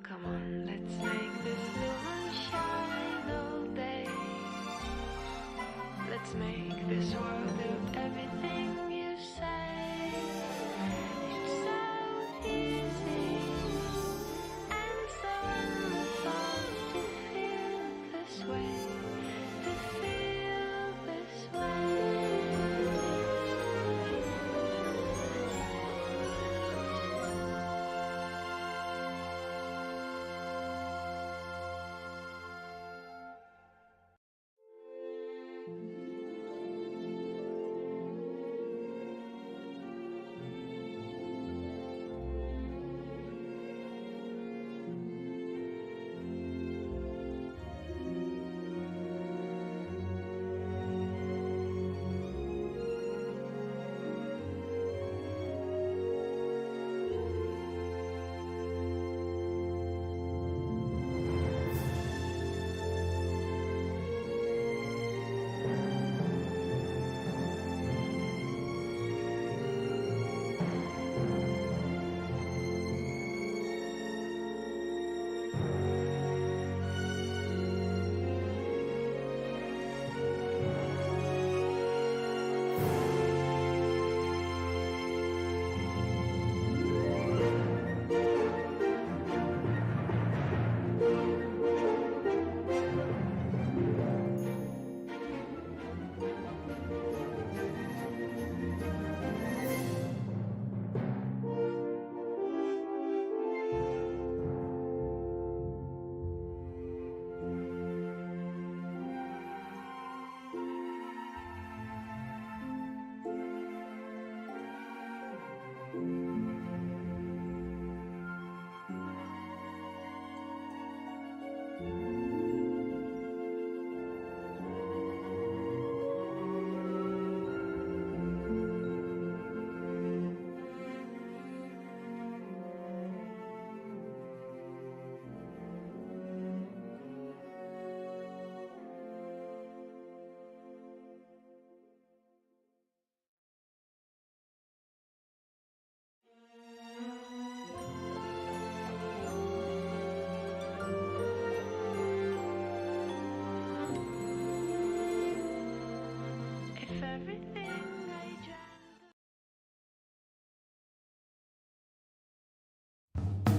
Come on, let's make this moon shine all day. Let's make this world do everything you say. It's so easy and so wonderful to feel this way, to feel this way. If everything I dreamt.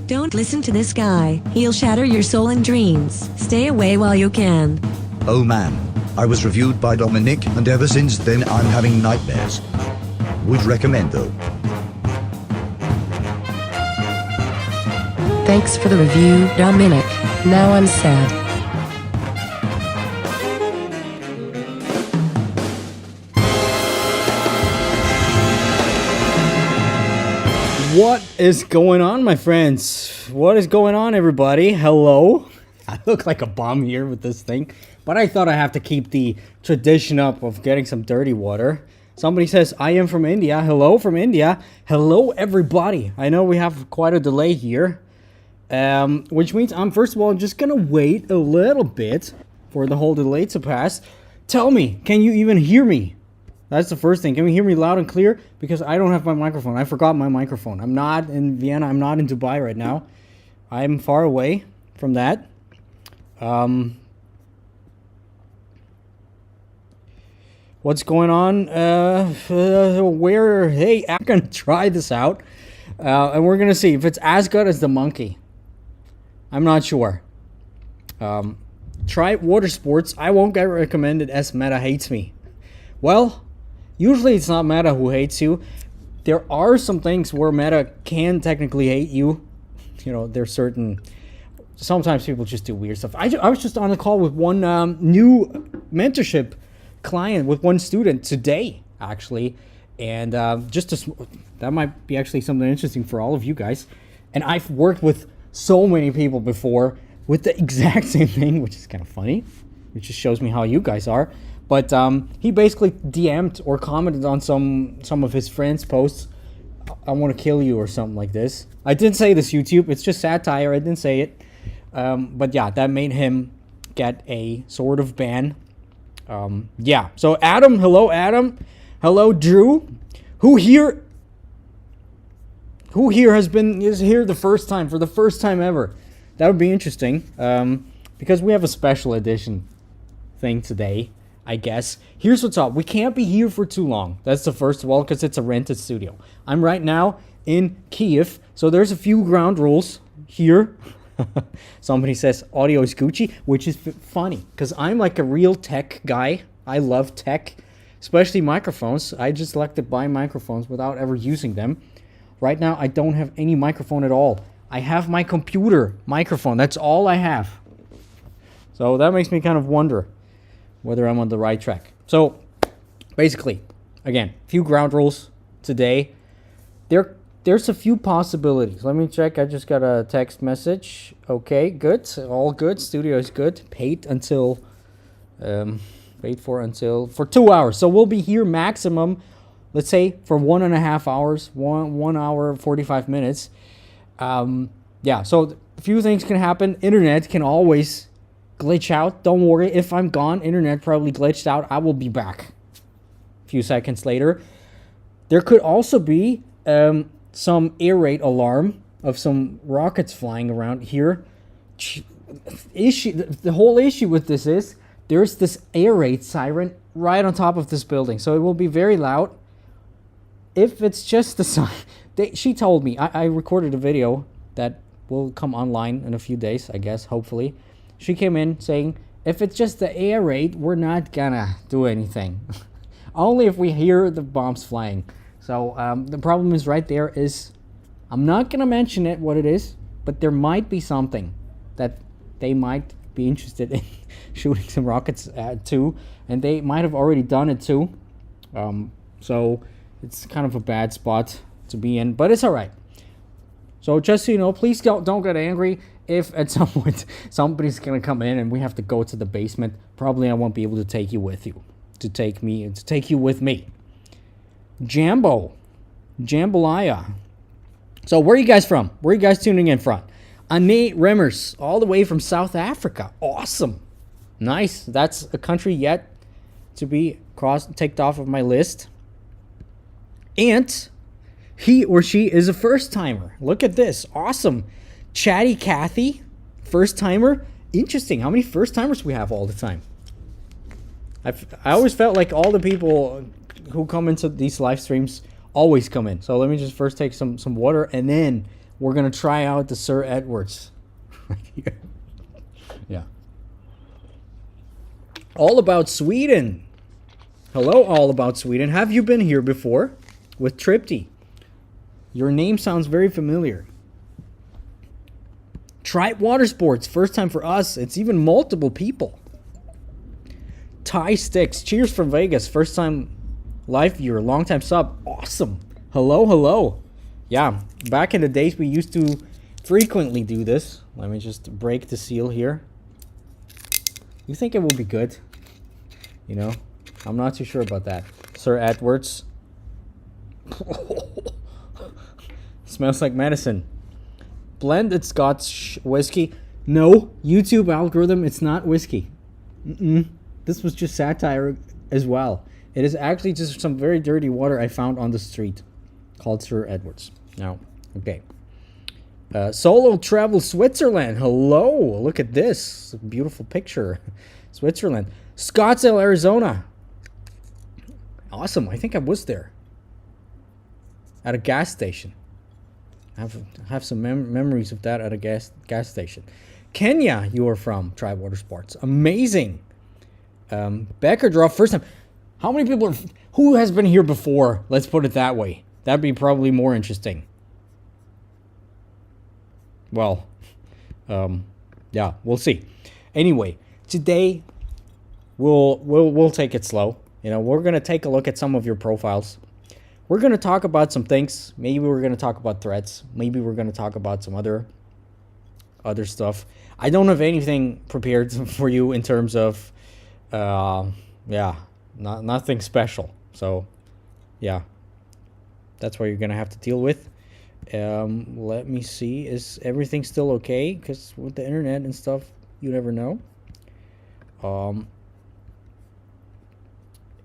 Don't listen to this guy. He'll shatter your soul and dreams. Stay away while you can. Oh man, I was reviewed by Dominic and ever since then I'm having nightmares. Would recommend though. Thanks for the review, Dominic. Now I'm sad. What is going on, my friends? What is going on, everybody? Hello. I look like a bum here with this thing, but I thought I have to keep the tradition up of getting some dirty water. Somebody says, I am from India. Hello from India. Hello, everybody. I know we have quite a delay here, which means I'm, first of all, just going to wait a little bit for the whole delay to pass. Tell me, can you even hear me? That's the first thing. Can you hear me loud and clear? Because I don't have my microphone. I forgot my microphone. I'm not in Vienna. I'm not in Dubai right now. I'm far away from that. What's going on? Hey, I'm going to try this out. And we're going to see if it's as good as the monkey. I'm not sure. Try water sports. I won't get recommended as Meta hates me. Well, usually it's not Meta who hates you. There are some things where Meta can technically hate you. You know, there's certain... Sometimes people just do weird stuff. I was just on a call with one new mentorship client with one student today, actually. And that might be actually something interesting for all of you guys. And I've worked with so many people before with the exact same thing, which is kind of funny. It just shows me how you guys are. But he basically DM'd or commented on some of his friends' posts. I want to kill you or something like this. I didn't say this, YouTube. It's just satire. I didn't say it. But yeah, that made him get a sort of ban. Yeah. So Adam, hello Adam. Hello Drew. Who here is here the first time, for the first time ever? that would be interesting. Because we have a special edition thing today, I guess. Here's what's up. We can't be here for too long. That's the first of all, because it's a rented studio. I'm right now in Kiev, so there's a few ground rules here. Somebody says audio is Gucci, which is funny, because I'm like a real tech guy. I love tech, especially microphones. I just like to buy microphones without ever using them. Right now, I don't have any microphone at all. I have my computer microphone. That's all I have. So that makes me kind of wonder whether I'm on the right track. So basically, again, few ground rules today. There's a few possibilities. Let me check. I just got a text message. Okay, good. All good. Studio is good. Paid for 2 hours. So we'll be here maximum, let's say, for 1.5 hours, 1 hour, 45 minutes. Yeah, so a few things can happen. Internet can always glitch out. Don't worry. If I'm gone, internet probably glitched out. I will be back a few seconds later. There could also be some air raid alarm of some rockets flying around here. The whole issue with this is there's this air raid siren right on top of this building, so it will be very loud. If it's just the sign, she told me, I recorded a video that will come online in a few days, I guess, hopefully. She came in saying, if it's just the air raid, we're not gonna do anything. Only if we hear the bombs flying. So the problem is right there is, I'm not gonna mention it, what it is, but there might be something that they might be interested in shooting some rockets at too, and they might have already done it too. So it's kind of a bad spot to be in, but it's all right. So just so you know, please don't get angry if at some point somebody's gonna come in and we have to go to the basement. Probably I won't be able to take you with you, to take you with me. Jambalaya. So where are you guys from? Where are you guys tuning in from? Anne Remmers, all the way from South Africa. Awesome. Nice. That's a country yet to be ticked off of my list. And he or she is a first-timer. Look at this. Awesome. Chatty Cathy, first-timer. Interesting. How many first-timers we have all the time? I always felt like all the people who come into these live streams always come in. So let me just first take some water, and then we're going to try out the Sir Edwards. Yeah. All About Sweden. Hello, All About Sweden. Have you been here before with Tripty? Your name sounds very familiar. Tribe Water Sports. First time for us. It's even multiple people. Ty Sticks. Cheers from Vegas. First time live viewer. Long time sub. Awesome. Hello. Yeah. Back in the days, we used to frequently do this. Let me just break the seal here. You think it will be good? You know? I'm not too sure about that. Sir Edwards. Smells like medicine. Blended Scotch whiskey. No, YouTube algorithm, it's not whiskey. This was just satire as well. It is actually just some very dirty water I found on the street called Sir Edwards. Now, okay. Solo Travel Switzerland. Hello, look at this. Beautiful picture. Switzerland. Scottsdale, Arizona. Awesome. I think I was there. At a gas station. I have some memories of that at a gas station. Kenya, you are from Tribe Water Sports. Amazing. Becker draw first time. How many people who has been here before? Let's put it that way. That'd be probably more interesting. Well, yeah, we'll see. Anyway, today we'll take it slow. You know, we're gonna take a look at some of your profiles. We're going to talk about some things. Maybe we're going to talk about threats. Maybe we're going to talk about some other stuff. I don't have anything prepared for you in terms of, nothing special. So, yeah, that's what you're going to have to deal with. Let me see. Is everything still okay? Because with the internet and stuff, you never know.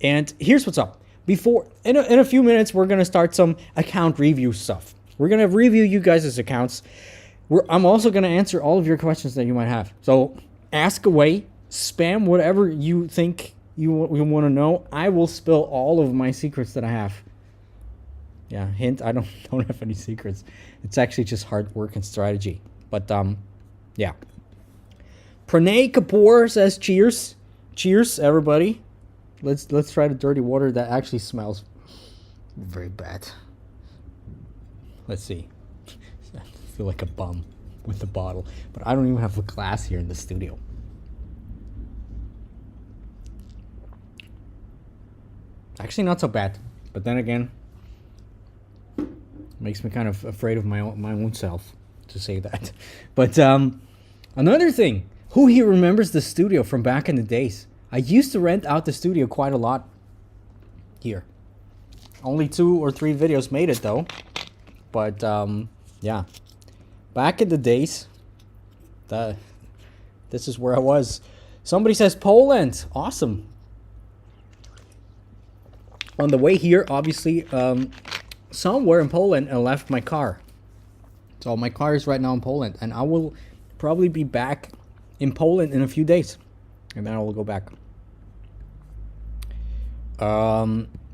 And here's what's up. In a few minutes, we're going to start some account review stuff. We're going to review you guys' accounts. I'm also going to answer all of your questions that you might have. So ask away, spam whatever you think you want to know. I will spill all of my secrets that I have. Yeah, hint, I don't have any secrets. It's actually just hard work and strategy. But yeah. Pranay Kapoor says cheers. Cheers, everybody. Let's try the dirty water that actually smells very bad. Let's see. I feel like a bum with the bottle, but I don't even have a glass here in the studio. Actually, not so bad, but then again, makes me kind of afraid of my own self to say that. But another thing, who here remembers the studio from back in the days? I used to rent out the studio quite a lot here. Only 2 or 3 videos made it though. But yeah, back in the days, this is where I was. Somebody says Poland. Awesome. On the way here, obviously, somewhere in Poland, I left my car. So my car is right now in Poland, and I will probably be back in Poland in a few days, and then I will go back.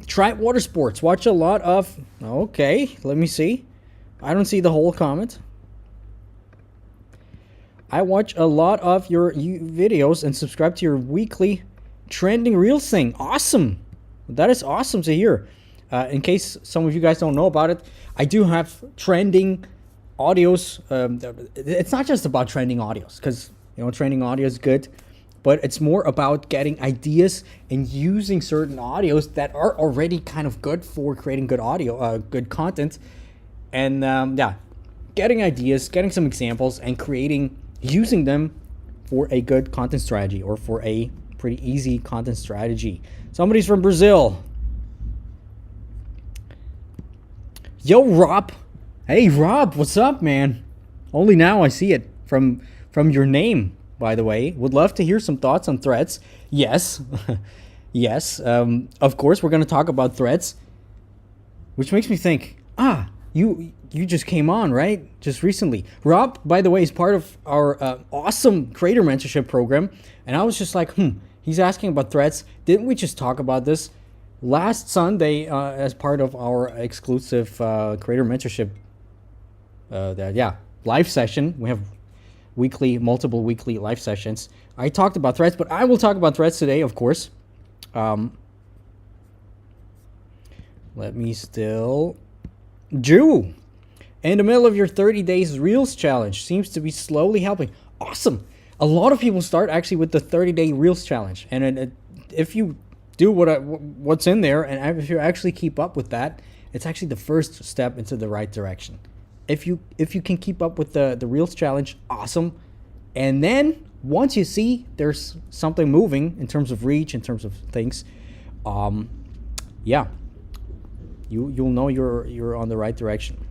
Try water sports. Watch a lot of... Okay, let me see. I don't see the whole comment. I watch a lot of your videos and subscribe to your weekly trending reels thing. Awesome. That is awesome to hear. In case some of you guys don't know about it, I do have trending audios. It's not just about trending audios, because trending audio is good, but it's more about getting ideas and using certain audios that are already kind of good for creating good audio, good content, and yeah, getting ideas, getting some examples, and using them for a good content strategy, or for a pretty easy content strategy. Somebody's from Brazil. Yo, Rob. Hey, Rob, what's up, man? Only now I see it from your name, by the way. Would love to hear some thoughts on Threads. Yes. Yes. Of course, we're going to talk about Threads, which makes me think, you just came on, right? Just recently. Rob, by the way, is part of our awesome creator mentorship program. And I was just like, he's asking about Threads. Didn't we just talk about this last Sunday as part of our exclusive creator mentorship live session? We have multiple weekly live sessions. I talked about Threads, but I will talk about Threads today, of course. Let me still... Jew! In the middle of your 30 days Reels challenge. Seems to be slowly helping. Awesome! A lot of people start actually with the 30-day Reels challenge. And if you do what's in there, and if you actually keep up with that, it's actually the first step into the right direction. If you can keep up with the Reels challenge, awesome. And then once you see there's something moving in terms of reach, in terms of things, yeah, you'll know you're on the right direction.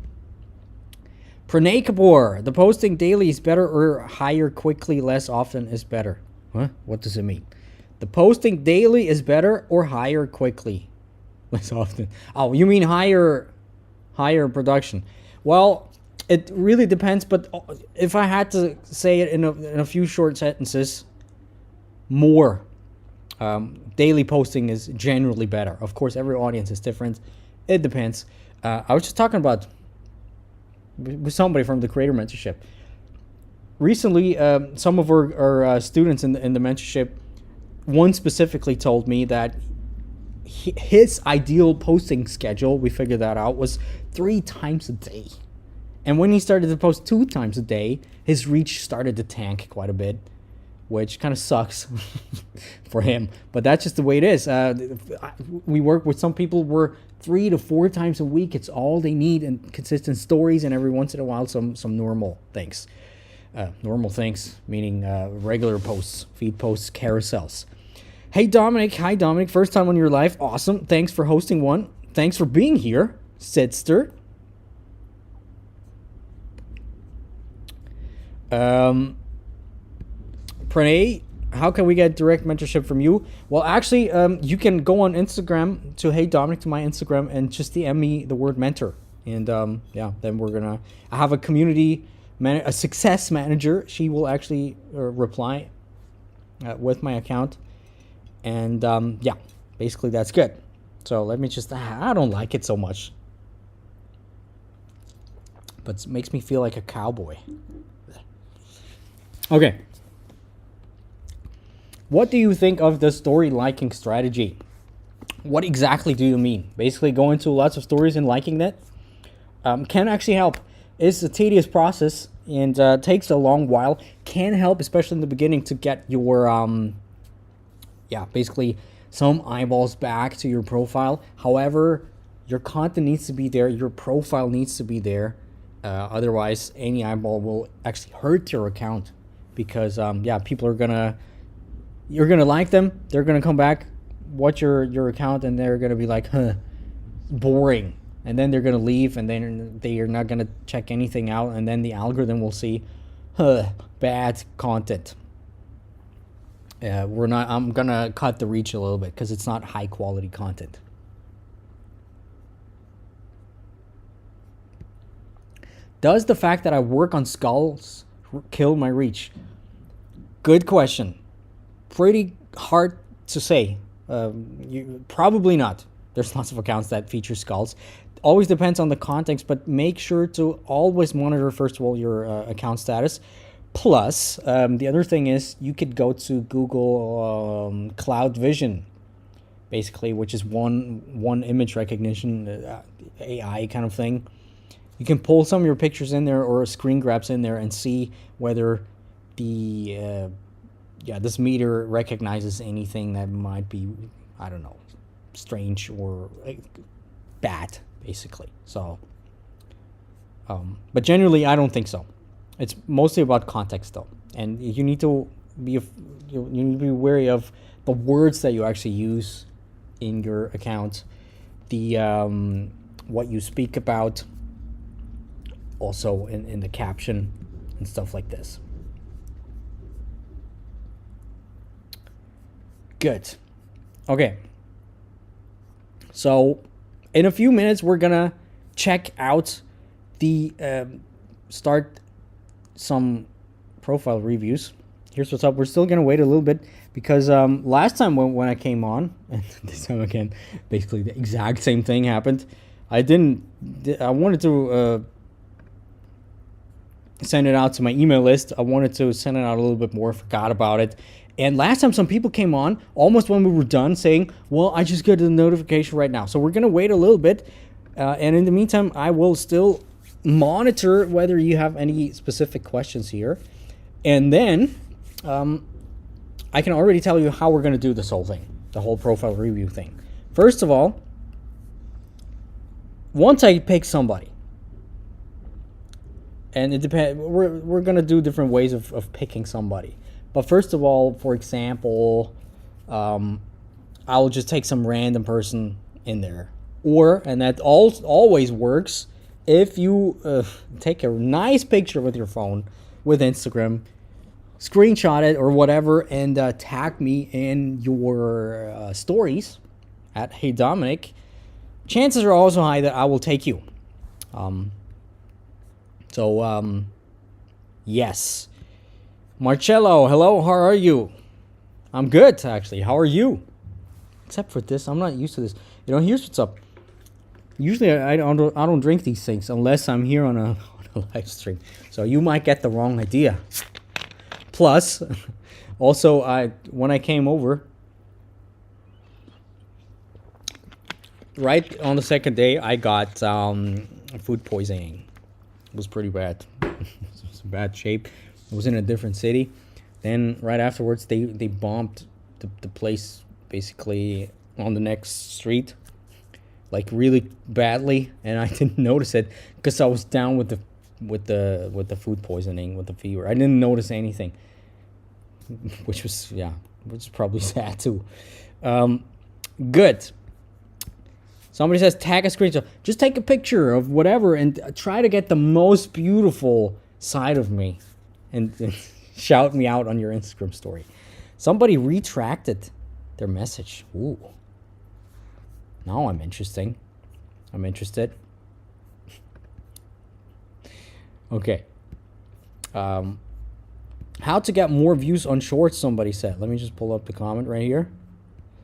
Pranay Kapoor, the posting daily is better or higher quickly less often is better? Huh? What does it mean? The posting daily is better or higher quickly less often? Oh, you mean higher production? Well, it really depends, but if I had to say it in a few short sentences, more daily posting is generally better. Of course, every audience is different. It depends. I was just talking about with somebody from the creator mentorship. Recently, some of our students in the mentorship, one specifically told me that his ideal posting schedule, we figured that out, was 3 times a day. And when he started to post 2 times a day, his reach started to tank quite a bit, which kind of sucks for him. But that's just the way it is. We work with some people where 3 to 4 times a week, it's all they need, and consistent stories, and every once in a while some normal things. Normal things, meaning regular posts, feed posts, carousels. Hey Dominic, hi Dominic, first time on your live, awesome. Thanks for hosting one. Thanks for being here, Sidster. Pranay, how can we get direct mentorship from you? Well, actually, you can go on Instagram to heyDominik, to my Instagram, and just DM me the word mentor. And yeah, then I have a community a success manager. She will actually reply with my account. And yeah, basically that's good. So let me just, I don't like it so much. But it makes me feel like a cowboy. Okay. What do you think of the story liking strategy? What exactly do you mean? Basically going to lots of stories and liking that can actually help. It's a tedious process and takes a long while. Can help, especially in the beginning, to get your, basically some eyeballs back to your profile. However, your content needs to be there. Your profile needs to be there. Otherwise, any eyeball will actually hurt your account because, people are you're gonna like them. They're gonna come back, watch your account, and they're gonna be like, huh, boring. And then they're gonna leave, and then they are not gonna check anything out, and then the algorithm will see, huh, bad content. I'm gonna cut the reach a little bit because it's not high quality content. Does the fact that I work on skulls kill my reach? Good question. Pretty hard to say. Probably not. There's lots of accounts that feature skulls. Always depends on the context, but make sure to always monitor, first of all, your account status. Plus, the other thing is you could go to Google Cloud Vision, basically, which is one image recognition, AI kind of thing. You can pull some of your pictures in there or screen grabs in there and see whether the this meter recognizes anything that might be, I don't know, strange or bad, basically. So, but generally, I don't think so. It's mostly about context, though, and you need to be wary of the words that you actually use in your account, the what you speak about, also in the caption and stuff like this. Good. Okay. So, in a few minutes, we're gonna check out the start some profile reviews. Here's what's up. We're still gonna wait a little bit because last time when I came on, and this time again, basically the exact same thing happened. I wanted to send it out to my email list. I wanted to send it out a little bit more. Forgot about it. And last time some people came on almost when we were done saying, well, I just got the notification right now. So we're going to wait a little bit. And in the meantime, I will still monitor whether you have any specific questions here. And then I can already tell you how we're going to do this whole thing, the whole profile review thing. First of all, once I pick somebody, and it depends, we're going to do different ways of picking somebody. But first of all, for example, I'll just take some random person in there. And that always works, if you take a nice picture with your phone, with Instagram, screenshot it or whatever, and tag me in your stories at heyDominik, chances are also high that I will take you. Yes. Marcello, hello, how are you? I'm good, actually. How are you? Except for this, I'm not used to this. Here's what's up. Usually, I don't drink these things unless I'm here on a live stream. So you might get the wrong idea. Plus, also, when I came over, right on the second day, I got food poisoning. It was pretty bad. It was in bad shape. I was in a different city. Then right afterwards, they bombed the place basically on the next street, like really badly, and I didn't notice it because I was down with the food poisoning, with the fever. I didn't notice anything, which was probably sad too. Good. Somebody says tag a screenshot. Just take a picture of whatever and try to get the most beautiful side of me. And shout me out on your Instagram story. Somebody retracted their message. Ooh. Now I'm interested. Okay. How to get more views on shorts, somebody said. Let me just pull up the comment right here.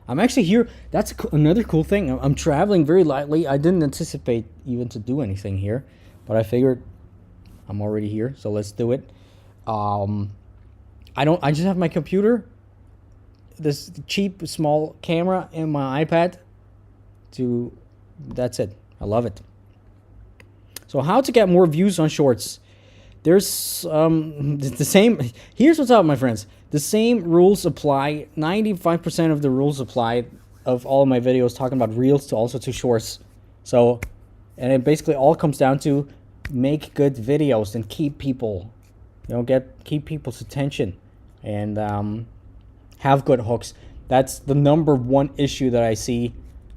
I'm actually here. That's another cool thing. I'm traveling very lightly. I didn't anticipate even to do anything here, but I figured I'm already here, so let's do it. I just have my computer, this cheap small camera, and my iPad. That's it. I love it. So how to get more views on shorts? There's the same. Here's what's up, my friends. The same rules apply. 95% of the rules apply of all of my videos talking about reels to also to shorts. So, and it basically all comes down to make good videos and keep people, keep people's attention, and have good hooks. That's the number one issue that I see.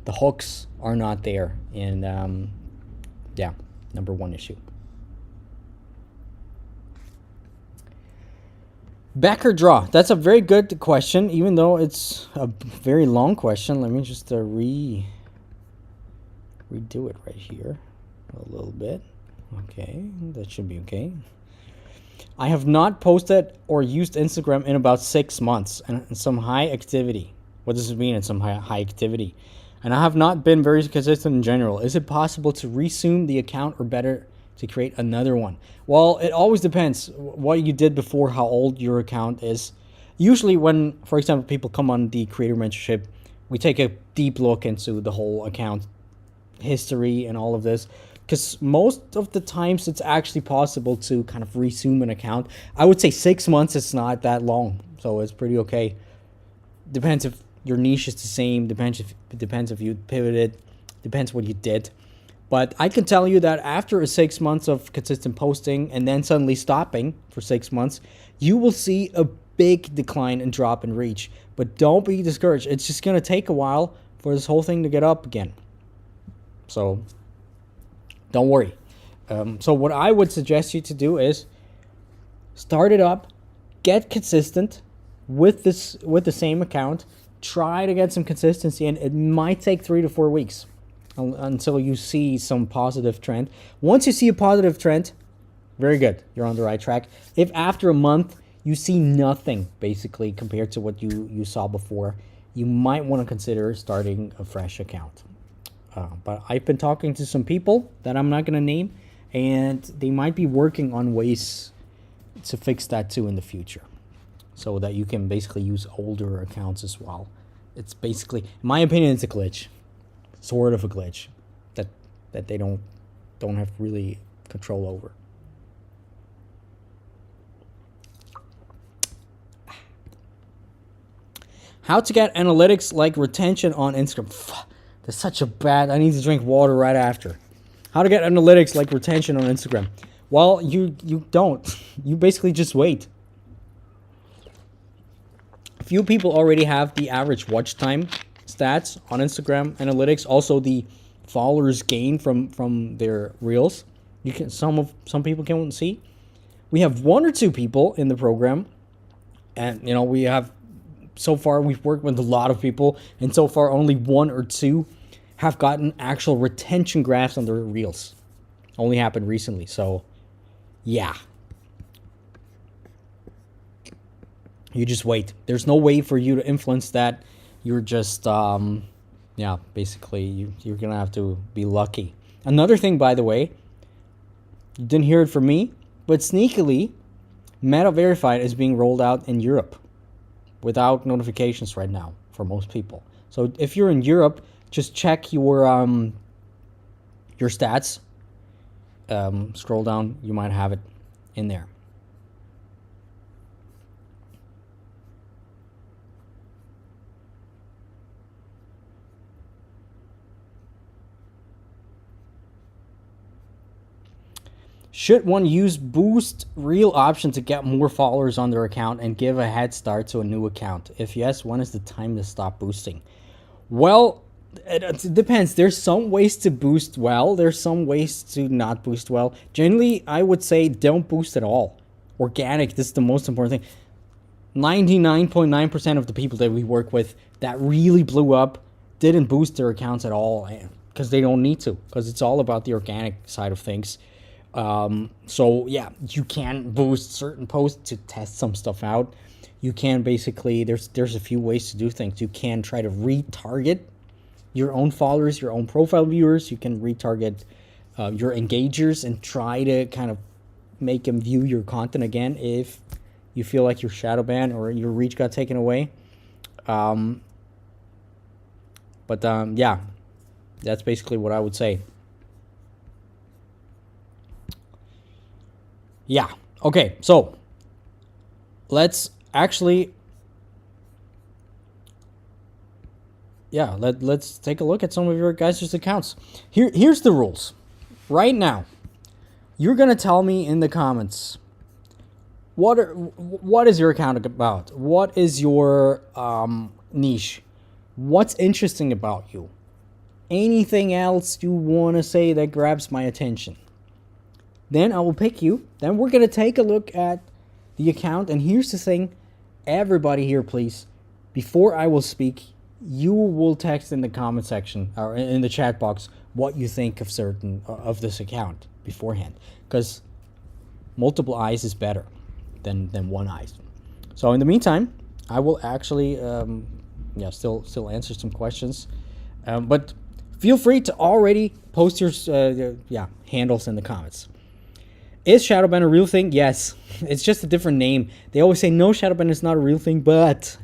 The hooks are not there, and yeah, number one issue. Backer draw. That's a very good question, even though it's a very long question. Let me just redo it right here a little bit. Okay, that should be okay. I have not posted or used Instagram in about 6 months and some high activity. What does it mean in some high activity? And I have not been very consistent in general. Is it possible to resume the account or better to create another one? Well, it always depends what you did before, how old your account is. Usually when, for example, people come on the creator mentorship, we take a deep look into the whole account history and all of this, because most of the times it's actually possible to kind of resume an account. I would say 6 months is not that long, so it's pretty okay. Depends if your niche is the same, depends if you pivoted, depends what you did. But I can tell you that after 6 months of consistent posting and then suddenly stopping for 6 months, you will see a big decline and drop in reach. But don't be discouraged. It's just going to take a while for this whole thing to get up again. So don't worry. So what I would suggest you to do is start it up, get consistent with the same account, try to get some consistency, and it might take 3 to 4 weeks until you see some positive trend. Once you see a positive trend, very good, you're on the right track. If after a month you see nothing basically compared to what you saw before, you might want to consider starting a fresh account. But I've been talking to some people that I'm not going to name, and they might be working on ways to fix that too in the future, so that you can basically use older accounts as well. It's basically, in my opinion, it's a glitch. Sort of a glitch that they don't have really control over. How to get analytics like retention on Instagram. That's such a bad, I need to drink water right after. How to get analytics like retention on Instagram. Well, you don't. You basically just wait. Few people already have the average watch time stats on Instagram analytics, also the followers gained from their reels. Some people can see. We have 1 or 2 people in the program, and we have, so far we've worked with a lot of people, and so far only 1 or 2 have gotten actual retention graphs on their reels. Only happened recently, so yeah. You just wait. There's no way for you to influence that. You're just, basically, you're going to have to be lucky. Another thing, by the way, you didn't hear it from me, but sneakily, Meta Verified is being rolled out in Europe without notifications right now for most people. So if you're in Europe, just check your stats. Scroll down, you might have it in there. Should one use boost reel option to get more followers on their account and give a head start to a new account? If yes, when is the time to stop boosting? Well, it depends. There's some ways to boost well. There's some ways to not boost well. Generally, I would say don't boost at all. Organic, this is the most important thing. 99.9% of the people that we work with that really blew up didn't boost their accounts at all because they don't need to, because it's all about the organic side of things. So yeah, you can boost certain posts to test some stuff out. You can basically, there's a few ways to do things. You can try to retarget your own followers, your own profile viewers. You can retarget your engagers and try to kind of make them view your content again if you feel like you're shadow banned or your reach got taken away. Yeah, that's basically what I would say. Yeah. Okay. So let's actually, yeah, let's take a look at some of your guys' accounts. Here's the rules. Right now, you're gonna tell me in the comments what is your account about? What is your niche? What's interesting about you? Anything else you want to say that grabs my attention? Then I will pick you. Then we're going to take a look at the account. And here's the thing. Everybody here, please. Before I will speak, you will text in the comment section or in the chat box what you think of certain of this account beforehand. Because multiple eyes is better than one eye. So in the meantime, I will actually still answer some questions. But feel free to already post your handles in the comments. Is Shadowban a real thing? Yes. It's just a different name. They always say, no, Shadowban is not a real thing, but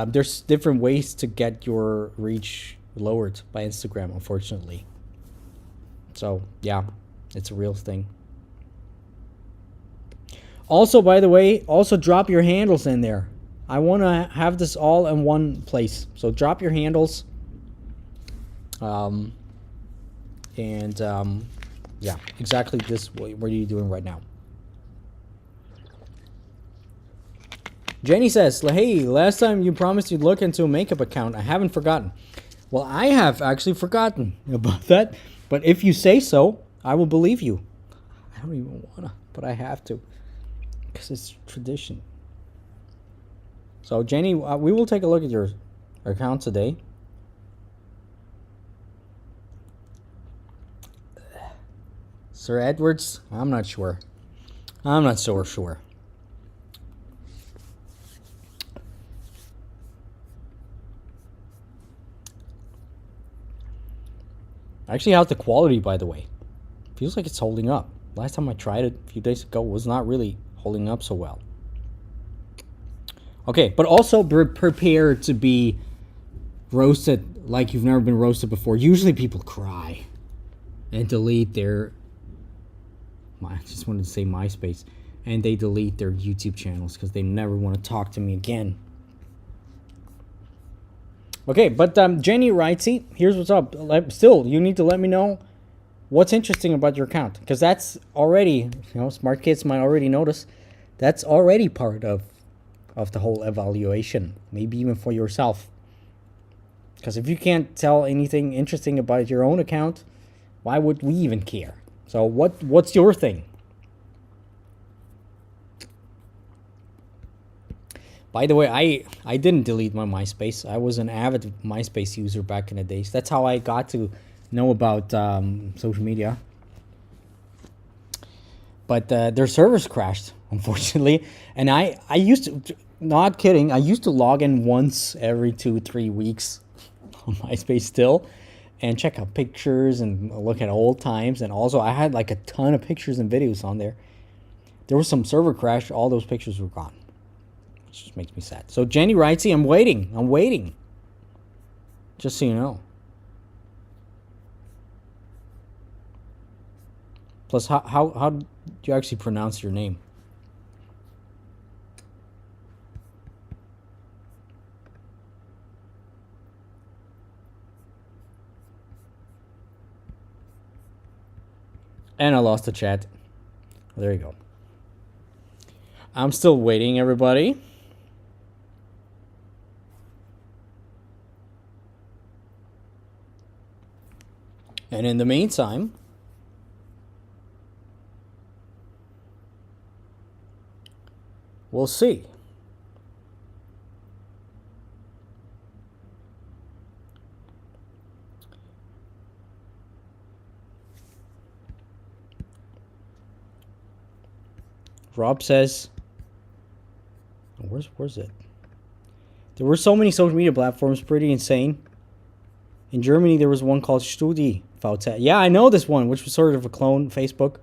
there's different ways to get your reach lowered by Instagram, unfortunately. So, yeah, it's a real thing. Also, by the way, also drop your handles in there. I want to have this all in one place. So drop your handles. Yeah, exactly this. What are you doing right now? Jenny says, hey, last time you promised you'd look into a makeup account. I haven't forgotten. Well, I have actually forgotten about that. But if you say so, I will believe you. I don't even want to, but I have to. Because it's tradition. So, Jenny, we will take a look at your account today. Sir Edwards? I'm not sure. I'm not so sure. Actually, how's the quality, by the way? Feels like it's holding up. Last time I tried it a few days ago, it was not really holding up so well. Okay, but also prepare to be roasted like you've never been roasted before. Usually people cry and delete their... I just wanted to say MySpace. And they delete their YouTube channels because they never want to talk to me again. Okay, but Jenny Wrightsy, here's what's up. Still, you need to let me know what's interesting about your account. Because that's already, smart kids might already notice, that's already part of the whole evaluation. Maybe even for yourself. Because if you can't tell anything interesting about your own account, why would we even care? So what's your thing? By the way, I didn't delete my MySpace. I was an avid MySpace user back in the days. That's how I got to know about social media. But their servers crashed, unfortunately. And I used to, not kidding, I used to log in once every 2-3 weeks on MySpace still. And check out pictures and look at old times. And also, I had like a ton of pictures and videos on there. There was some server crash. All those pictures were gone. Which just makes me sad. So, Jenny Wrightsy, I'm waiting. Just so you know. Plus, how do you actually pronounce your name? And I lost the chat. There you go. I'm still waiting, everybody. And in the meantime, we'll see. Rob says, where's it? There were so many social media platforms, pretty insane. In Germany, there was one called StudiVZ. Yeah, I know this one, which was sort of a clone Facebook.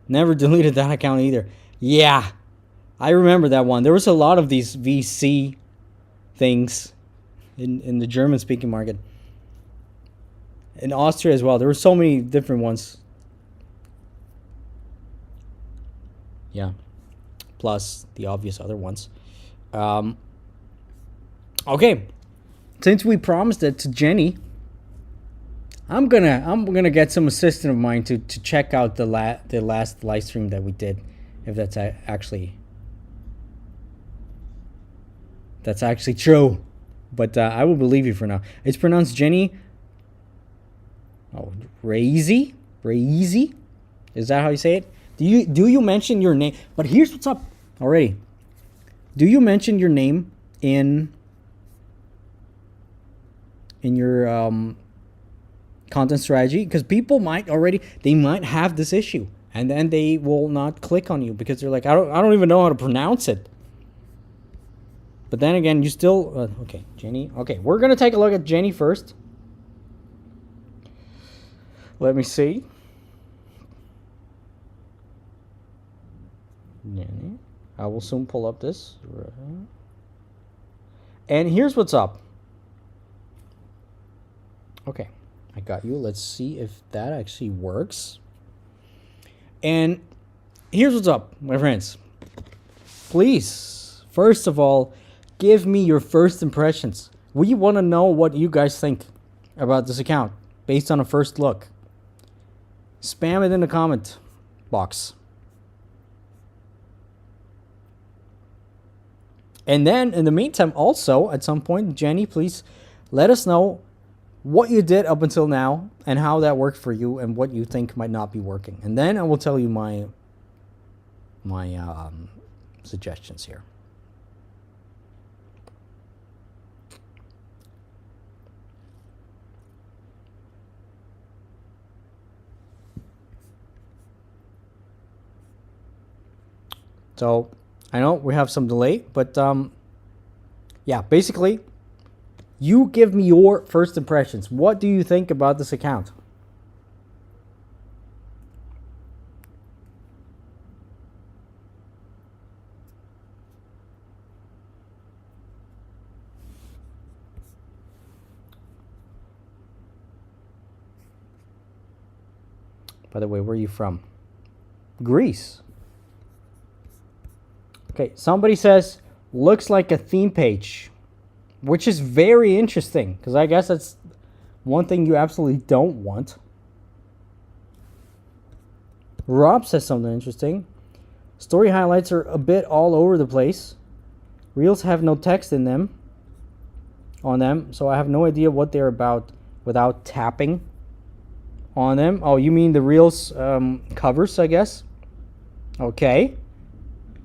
Never deleted that account either. Yeah, I remember that one. There was a lot of these VC things in the German-speaking market. In Austria as well. There were so many different ones. Yeah. Plus the obvious other ones. Okay. Since we promised it to Jenny, I'm gonna get some assistant of mine to check out the last live stream that we did, if that's actually true. But I will believe you for now. It's pronounced Jenny. Oh, Razy? Is that how you say it? Do you mention your name? But here's what's up already. Do you mention your name in your content strategy? Because people might have this issue, and then they will not click on you because they're like, I don't even know how to pronounce it. But then again, you still okay, Jenny. Okay, we're gonna take a look at Jenny first. Let me see. Jenny. I will soon pull up this. And here's what's up. Okay, I got you. Let's see if that actually works. And here's what's up, my friends. Please, first of all, give me your first impressions. We want to know what you guys think about this account based on a first look. Spam it in the comment box. And then, in the meantime, also, at some point, Jenny, please let us know what you did up until now and how that worked for you and what you think might not be working. And then I will tell you my suggestions here. So, I know we have some delay, but yeah, basically, you give me your first impressions. What do you think about this account? By the way, where are you from? Greece. Okay, somebody says, looks like a theme page, which is very interesting, because I guess that's one thing you absolutely don't want. Rob says something interesting. Story highlights are a bit all over the place. Reels have no text in them, on them, so I have no idea what they're about without tapping on them. Oh, you mean the Reels covers, I guess? Okay.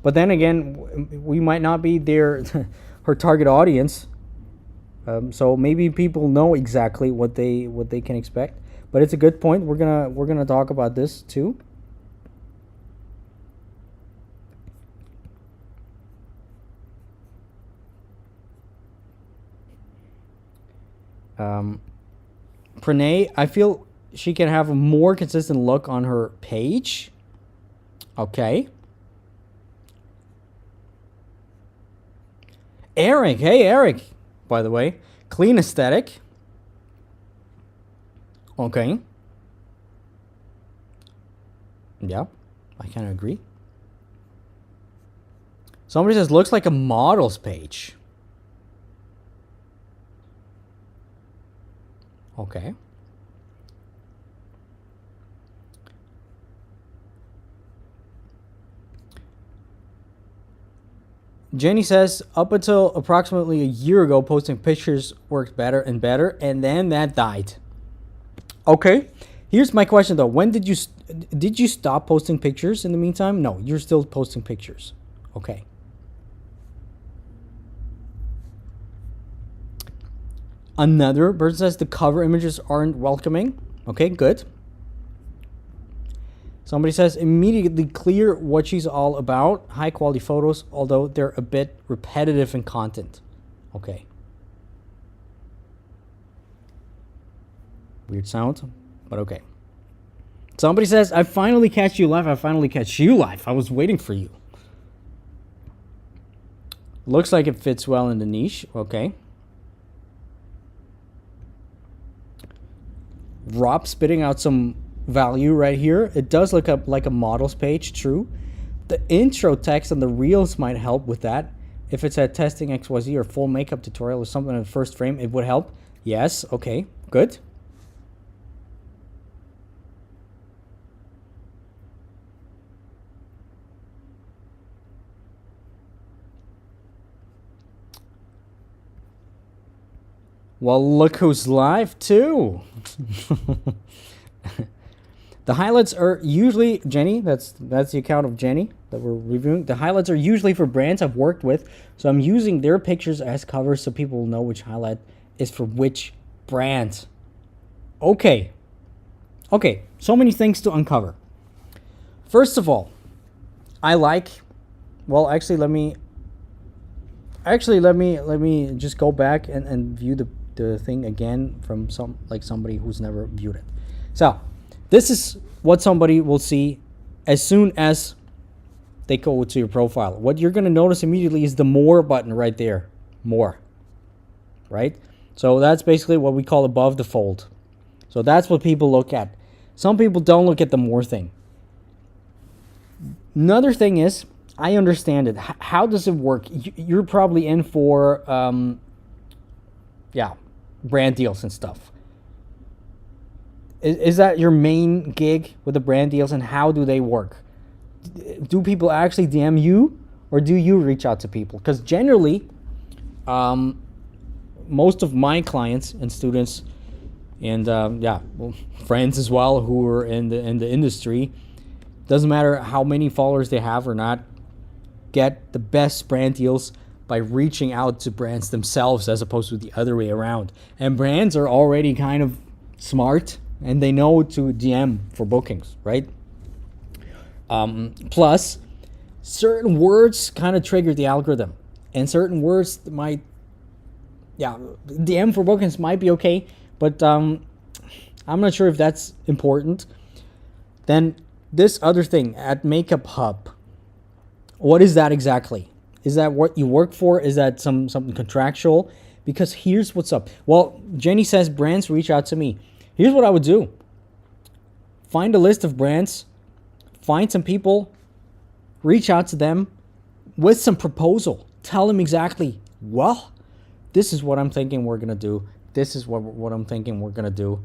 But then again, we might not be her target audience. So maybe people know exactly what they can expect. But it's a good point. We're gonna talk about this too. Pranay, I feel she can have a more consistent look on her page. Okay. Eric, hey Eric, by the way, clean aesthetic. Okay. Yeah, I kind of agree. Somebody says looks like a models page. Okay. Jenny says, up until approximately a year ago, posting pictures worked better and better, and then that died. Okay. Here's my question, though. When did you stop posting pictures in the meantime? No, you're still posting pictures. Okay. Another person says the cover images aren't welcoming. Okay, good. Somebody says immediately clear what she's all about. High quality photos, although they're a bit repetitive in content. Okay. Weird sound, but okay. Somebody says, I finally catch you live. I finally catch you live. I was waiting for you. Looks like it fits well in the niche. Okay. Rob spitting out some value right here. It does look up like a models page, true. The intro text on the reels might help with that. If it's a testing XYZ or full makeup tutorial or something in the first frame, it would help. Yes, okay, good. Well, look who's live too. The highlights are usually, Jenny, that's the account of Jenny that we're reviewing. The highlights are usually for brands I've worked with. So I'm using their pictures as covers so people will know which highlight is for which brand. Okay. Okay, so many things to uncover. First of all, I like, well, actually, let me just go back and view the thing again from somebody who's never viewed it. So this is what somebody will see as soon as they go to your profile. What you're going to notice immediately is the more button right there. More. Right? So that's basically what we call above the fold. So that's what people look at. Some people don't look at the more thing. Another thing is, I understand it. How does it work? You're probably in for, brand deals and stuff. Is that your main gig with the brand deals, and how do they work? Do people actually DM you, or do you reach out to people? Because generally, most of my clients and students, and friends as well who are in the industry, doesn't matter how many followers they have or not, get the best brand deals by reaching out to brands themselves as opposed to the other way around. And brands are already kind of smart, and they know to DM for bookings, right? Plus, certain words kind of trigger the algorithm, and certain words might, DM for bookings might be okay, but I'm not sure if that's important. Then this other thing at Makeup Hub, what is that exactly? Is that what you work for? Is that something contractual? Because here's what's up. Well, Jenny says brands reach out to me. Here's what I would do. Find a list of brands, find some people, reach out to them with some proposal. Tell them exactly, well, this is what I'm thinking we're going to do. This is what I'm thinking we're going to do.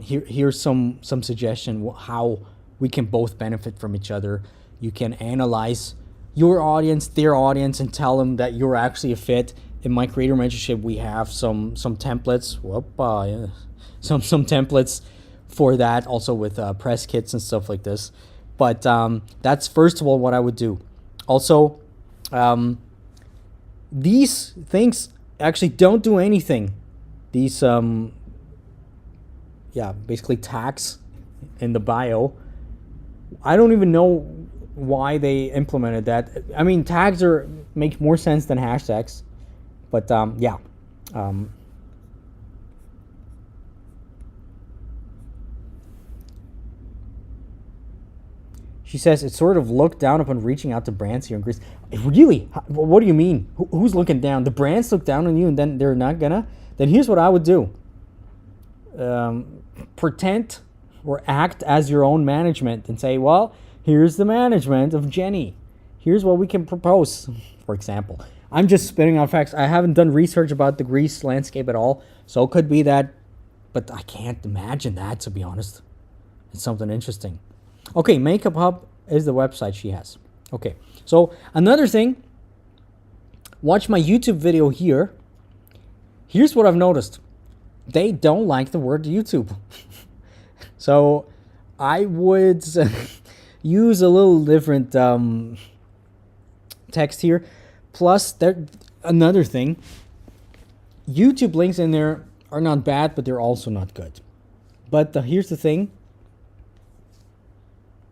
Here's some suggestion how we can both benefit from each other. You can analyze your audience, their audience, and tell them that you're actually a fit. In my creator mentorship, we have some templates. Some templates for that, also with press kits and stuff like this. But that's first of all what I would do. Also, these things actually don't do anything. These basically tags in the bio. I don't even know why they implemented that. I mean, tags make more sense than hashtags, but she says it's sort of looked down upon reaching out to brands here in Greece. Really? What do you mean? Who's looking down? The brands look down on you, and then they're not gonna? Then here's what I would do. Pretend or act as your own management and say, well, here's the management of Jenny. Here's what we can propose, for example. I'm just spitting out facts. I haven't done research about the Greece landscape at all, so it could be that, but I can't imagine that, to be honest. It's something interesting. Okay, Makeup Hub is the website she has. Okay, so another thing, watch my YouTube video here. Here's what I've noticed. They don't like the word YouTube. So I would use a little different text here. Plus, another thing, YouTube links in there are not bad, but they're also not good. But here's the thing.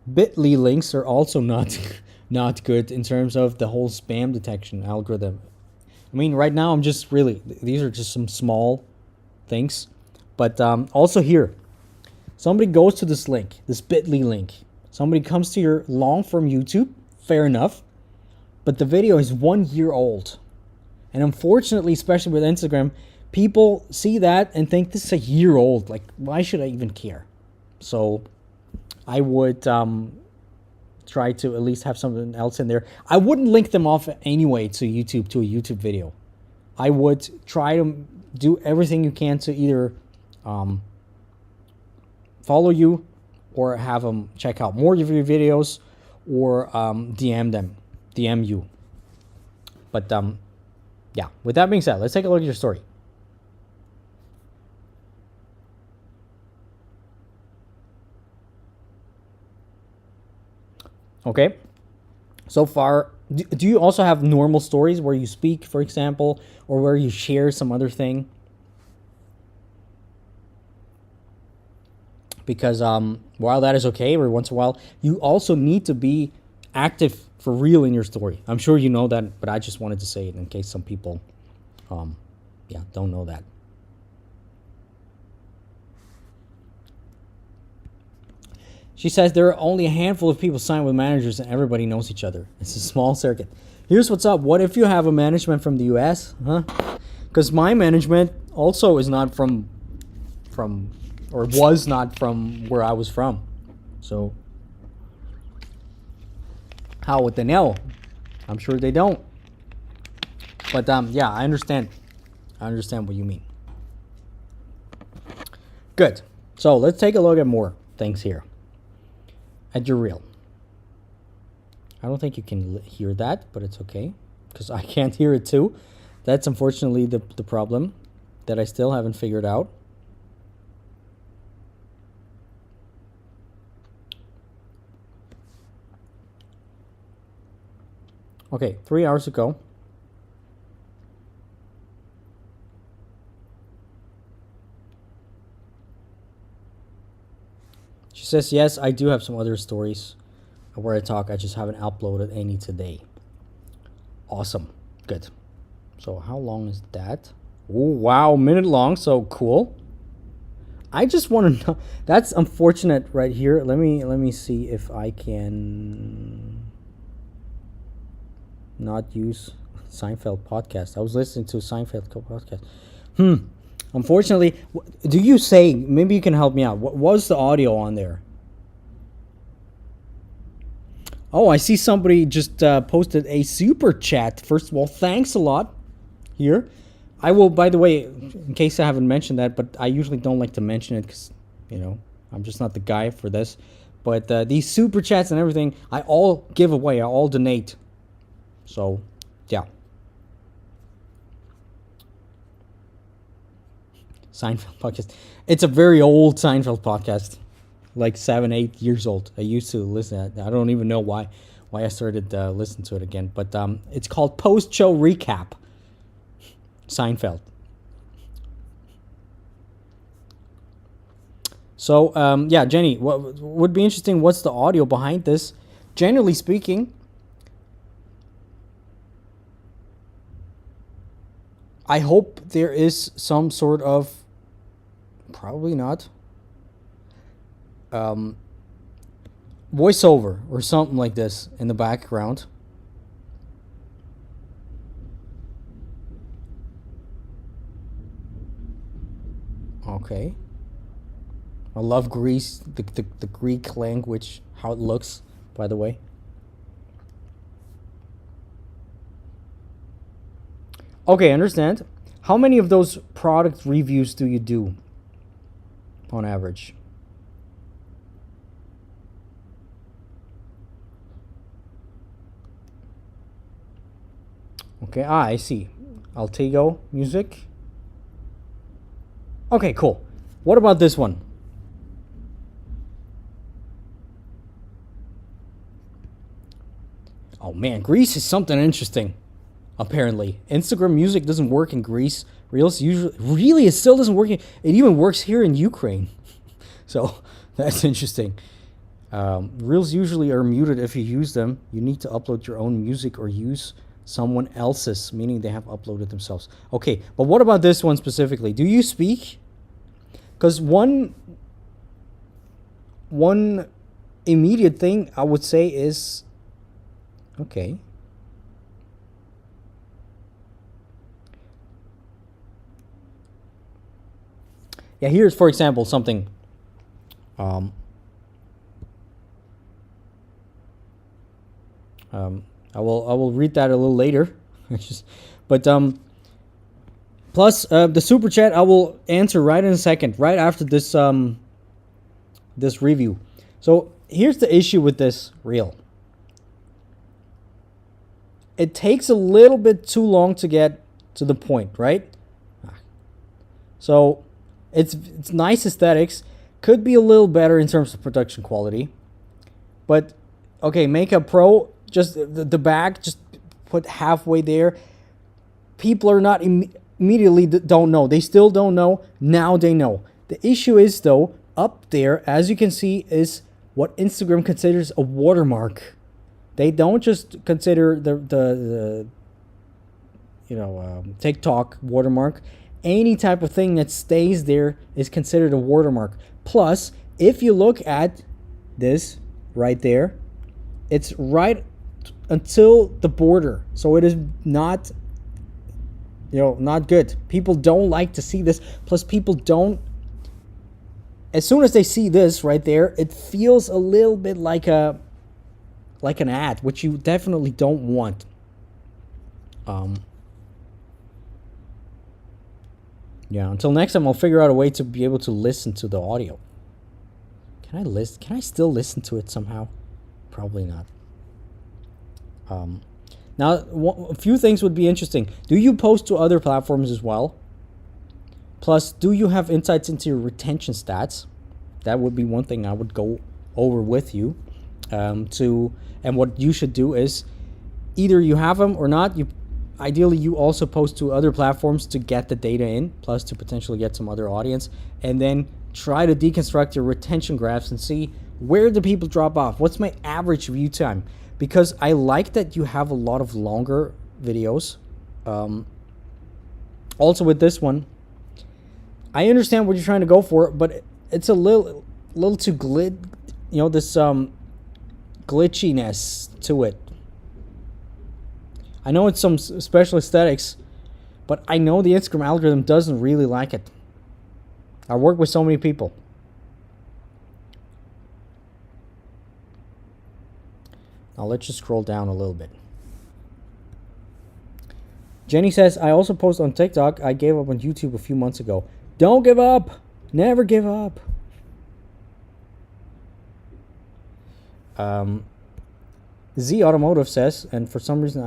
Bitly links are also not not good in terms of the whole spam detection algorithm. I mean, right now I'm just really, these are just some small things. But also here, somebody goes to this link, this Bitly link. Somebody comes to your long form YouTube, fair enough. But the video is 1 year old. And unfortunately, especially with Instagram, people see that and think this is a year old. Like, why should I even care? So I would try to at least have something else in there. I wouldn't link them off anyway to a YouTube video. I would try to do everything you can to either follow you or have them check out more of your videos or DM you. But yeah, with that being said, let's take a look at your story. Okay, so far, do you also have normal stories where you speak, for example, or where you share some other thing? Because while that is okay every once in a while, you also need to be active for real in your story. I'm sure you know that, but I just wanted to say it in case some people don't know that. She says there are only a handful of people signed with managers and everybody knows each other. It's a small circuit. Here's what's up. What if you have a management from the US? Huh? Because my management also is not from or was not from where I was from. So how would they know? I'm sure they don't. But yeah, I understand. I understand what you mean. Good. So let's take a look at more things here. At your reel. I don't think you can hear that, but it's okay. Because I can't hear it too. That's unfortunately the problem that I still haven't figured out. Okay, 3 hours ago. She says, yes, I do have some other stories where I talk. I just haven't uploaded any today. Awesome. Good. So how long is that? Oh, wow, a minute long. So cool. I just want to know. That's unfortunate right here. Let me see if I can not use Seinfeld podcast. I was listening to Seinfeld podcast. Unfortunately, do you say, maybe you can help me out. What was the audio on there? Oh, I see somebody just posted a super chat. First of all, thanks a lot here. I will, by the way, in case I haven't mentioned that, but I usually don't like to mention it because, you know, I'm just not the guy for this. But these super chats and everything, I all give away. I all donate. So, yeah. Seinfeld podcast. It's a very old Seinfeld podcast, like 7-8 years old. I used to listen to it. I don't even know why I started listening to it again. But it's called Post Show Recap. Seinfeld. So yeah, Jenny, what would be interesting? What's the audio behind this? Generally speaking, I hope there is some sort of, probably not, voiceover or something like this in the background. Okay. I love Greece, the Greek language, how it looks, by the way. Okay, understand. How many of those product reviews do you do on average? Okay, I see. Altego music. Okay, cool. What about this one? Oh man, Greece is something interesting. Apparently, Instagram music doesn't work in Greece. Reels usually, really, it still doesn't work. It even works here in Ukraine. So that's interesting. Reels usually are muted if you use them. You need to upload your own music or use someone else's, meaning they have uploaded themselves. Okay, but what about this one specifically? Do you speak? Because one immediate thing I would say is, okay, yeah, here's, for example, something. I will read that a little later. But plus the super chat I will answer right in a second, right after this this review. So here's the issue with this reel. It takes a little bit too long to get to the point, right? So it's nice aesthetics, could be a little better in terms of production quality, but okay, Makeup Pro, just the back, just put halfway there. People are not immediately don't know. They still don't know. Now they know. The issue is though, up there, as you can see, is what Instagram considers a watermark. They don't just consider the TikTok watermark. Any type of thing that stays there is considered a watermark. Plus, if you look at this right there, it's right until the border. So it is not, not good. People don't like to see this. Plus, people don't, as soon as they see this right there, it feels a little bit like an ad, which you definitely don't want. Yeah, until next time, I'll figure out a way to be able to listen to the audio. Can I still listen to it somehow? Probably not. Now, a few things would be interesting. Do you post to other platforms as well? Plus, do you have insights into your retention stats? That would be one thing I would go over with you. And what you should do is, either you have them or not. Ideally, you also post to other platforms to get the data in, plus to potentially get some other audience, and then try to deconstruct your retention graphs and see where do people drop off. What's my average view time? Because I like that you have a lot of longer videos. Also with this one, I understand what you're trying to go for, but it's a little too this glitchiness to it. I know it's some special aesthetics, but I know the Instagram algorithm doesn't really like it. I work with so many people. Now let's just scroll down a little bit. Jenny says, I also post on TikTok. I gave up on YouTube a few months ago. Don't give up. Never give up. Z Automotive says, and for some reason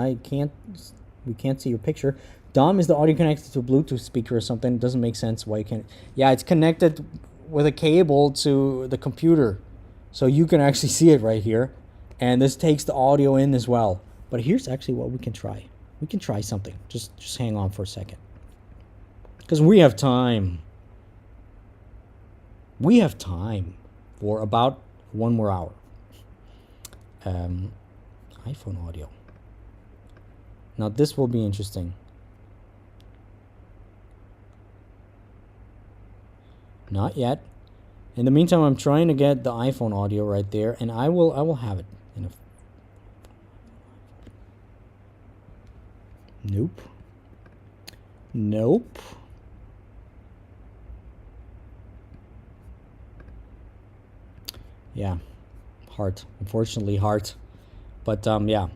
we can't see your picture. Dom, is the audio connected to a Bluetooth speaker or something? It doesn't make sense why you can't. Yeah, it's connected with a cable to the computer, so you can actually see it right here. And this takes the audio in as well. But here's actually what we can try. We can try something. Just hang on for a second, because we have time. We have time for about 1 more hour. iPhone audio. Now this will be interesting. Not yet. In the meantime, I'm trying to get the iPhone audio right there, and I will have it in a. Nope. Yeah, hard. Unfortunately, hard. But yeah.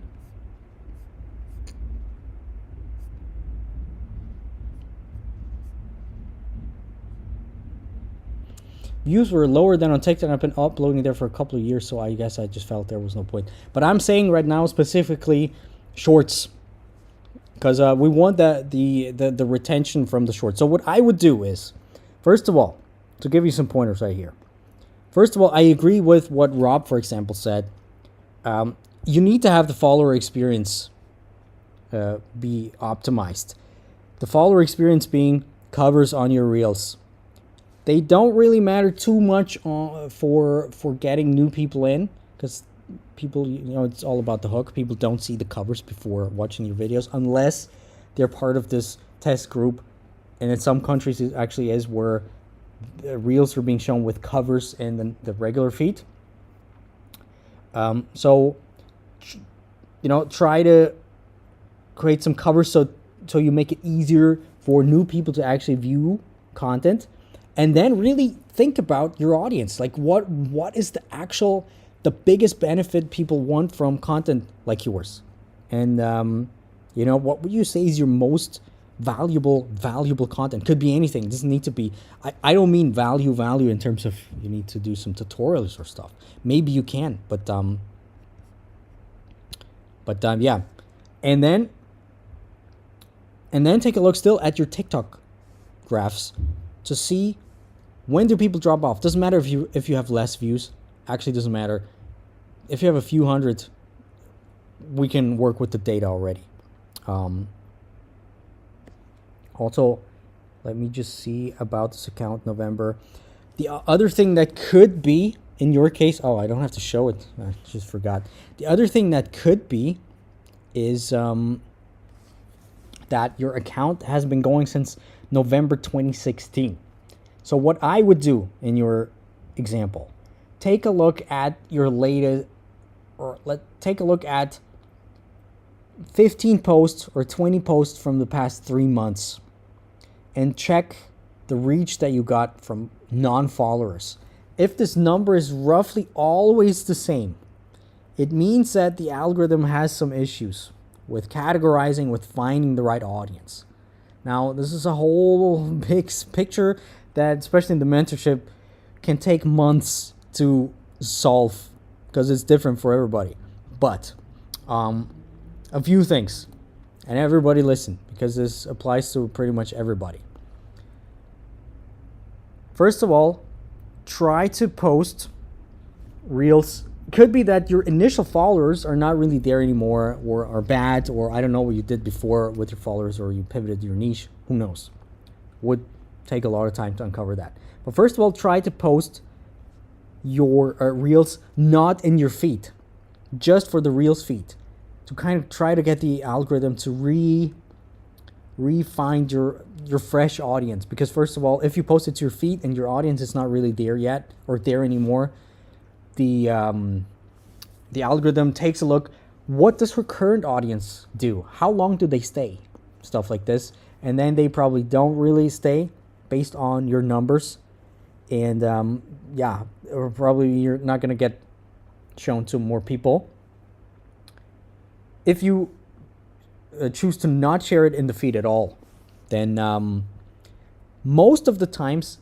Views were lower than on TikTok. I've been uploading there for a couple of years, so I guess I just felt there was no point. But I'm saying right now specifically shorts, because we want the retention from the shorts. So what I would do is, first of all, to give you some pointers right here. First of all, I agree with what Rob, for example, said. You need to have the follower experience be optimized. The follower experience being covers on your reels. They don't really matter too much for getting new people in, because people, it's all about the hook. People don't see the covers before watching your videos unless they're part of this test group. And in some countries, it actually is where the reels are being shown with covers and the regular feed. So, try to create some covers so you make it easier for new people to actually view content. And then really think about your audience. Like, what is the biggest benefit people want from content like yours? And, what would you say is your most valuable content? Could be anything. It doesn't need to be, I don't mean value in terms of you need to do some tutorials or stuff. Maybe you can, but yeah. And then take a look still at your TikTok graphs to see when do people drop off. Doesn't matter if you have less views. Actually, doesn't matter. If you have a few hundred, we can work with the data already. Also, let me just see about this account November. The other thing that could be in your case, I don't have to show it. I just forgot. The other thing that could be is that your account has been going since November 2016. So what I would do in your example, take a look at your latest, take a look at 15 posts or 20 posts from the past 3 months and check the reach that you got from non-followers. If this number is roughly always the same, it means that the algorithm has some issues with categorizing, with finding the right audience. Now, this is a whole big picture that, especially in the mentorship, can take months to solve because it's different for everybody. But a few things, and everybody listen, because this applies to pretty much everybody. First of all, try to post reels. Could be that your initial followers are not really there anymore, or are bad, or I don't know what you did before with your followers, or you pivoted your niche. Who knows? Would take a lot of time to uncover that. But first of all, try to post your reels not in your feed, just for the reels feed, to kind of try to get the algorithm to re-find your fresh audience. Because first of all, if you post it to your feed and your audience is not really there yet or there anymore, the algorithm takes a look. What does her current audience do? How long do they stay? Stuff like this. And then they probably don't really stay based on your numbers. And or probably you're not going to get shown to more people. If you choose to not share it in the feed at all, then most of the times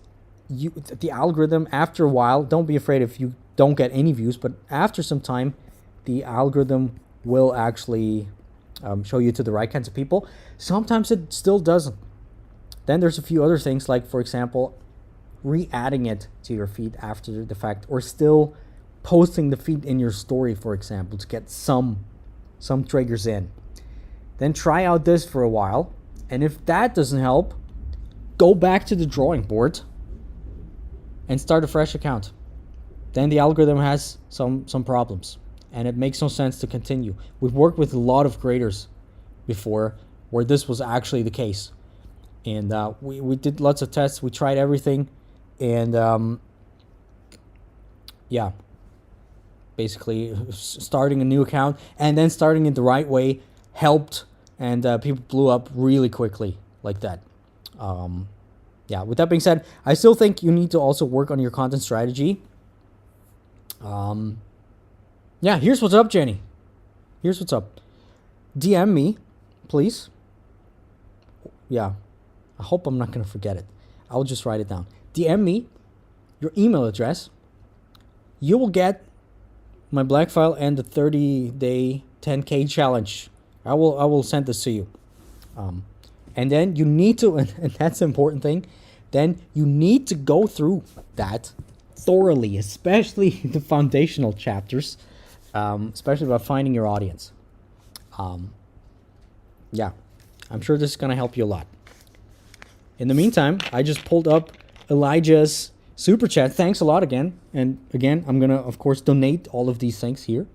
the algorithm, after a while, don't be afraid if you don't get any views, but after some time, the algorithm will actually show you to the right kinds of people. Sometimes it still doesn't. Then there's a few other things, like, for example, re-adding it to your feed after the fact, or still posting the feed in your story, for example, to get some triggers in. Then try out this for a while, and if that doesn't help, go back to the drawing board and start a fresh account. Then the algorithm has some problems, and it makes no sense to continue. We've worked with a lot of creators before where this was actually the case, and we did lots of tests. We tried everything, and basically starting a new account and then starting it the right way helped, and people blew up really quickly like that. With that being said, I still think you need to also work on your content strategy. Here's what's up, Jenny. Here's what's up. DM me, please. I hope I'm not going to forget it. I'll just write it down. DM me your email address. You will get my black file and the 30-day 10K challenge. I will send this to you. And then you need to, and that's the important thing, then you need to go through that thoroughly, especially the foundational chapters, especially about finding your audience. I'm sure this is going to help you a lot. In the meantime, I just pulled up Elijah's super chat. Thanks a lot again. And again, I'm gonna of course donate all of these things here.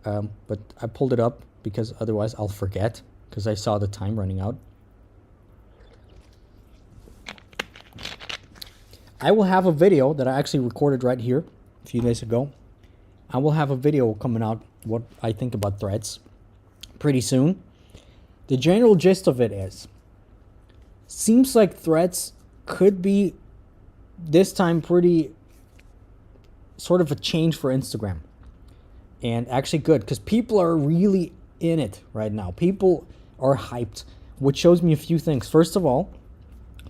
But I pulled it up because otherwise I'll forget because I saw the time running out. I will have a video that I actually recorded right here a few days ago. I will have a video coming out what I think about threads pretty soon. The general gist of it is, seems like threads could be this time pretty sort of a change for Instagram. And actually good, because people are really in it right now. People are hyped, which shows me a few things. First of all,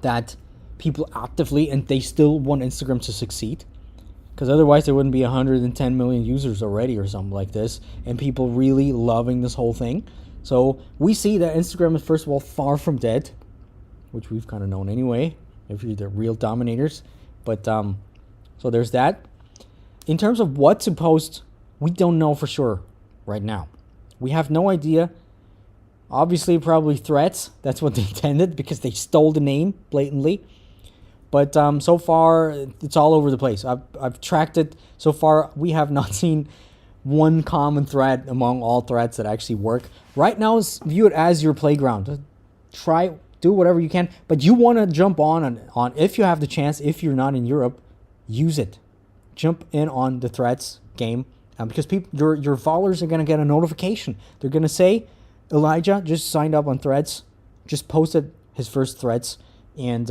that people actively, and they still want Instagram to succeed, because otherwise there wouldn't be 110 million users already or something like this, and people really loving this whole thing. So we see that Instagram is, first of all, far from dead, which we've kind of known anyway, if you're the real dominators. But so there's that. In terms of what to post, we don't know for sure right now. We have no idea. Obviously, probably threats. That's what they intended because they stole the name blatantly. But so far, it's all over the place. I've tracked it. So far, we have not seen one common thread among all threads that actually work. Right now, view it as your playground. Do whatever you can. But you want to jump on if you have the chance, if you're not in Europe, use it. Jump in on the threads game. Because your followers are going to get a notification. They're going to say, Elijah just signed up on threads, just posted his first threads, and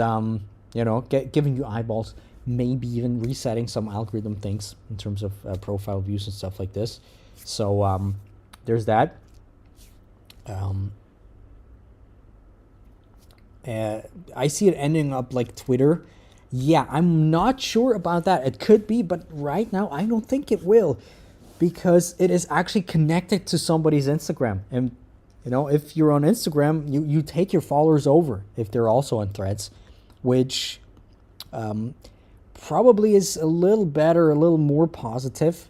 giving you eyeballs, maybe even resetting some algorithm things in terms of profile views and stuff like this. So there's that. I see it ending up like Twitter. Yeah, I'm not sure about that. It could be, but right now I don't think it will, because it is actually connected to somebody's Instagram. And if you're on Instagram, you take your followers over if they're also on threads, which probably is a little better, a little more positive.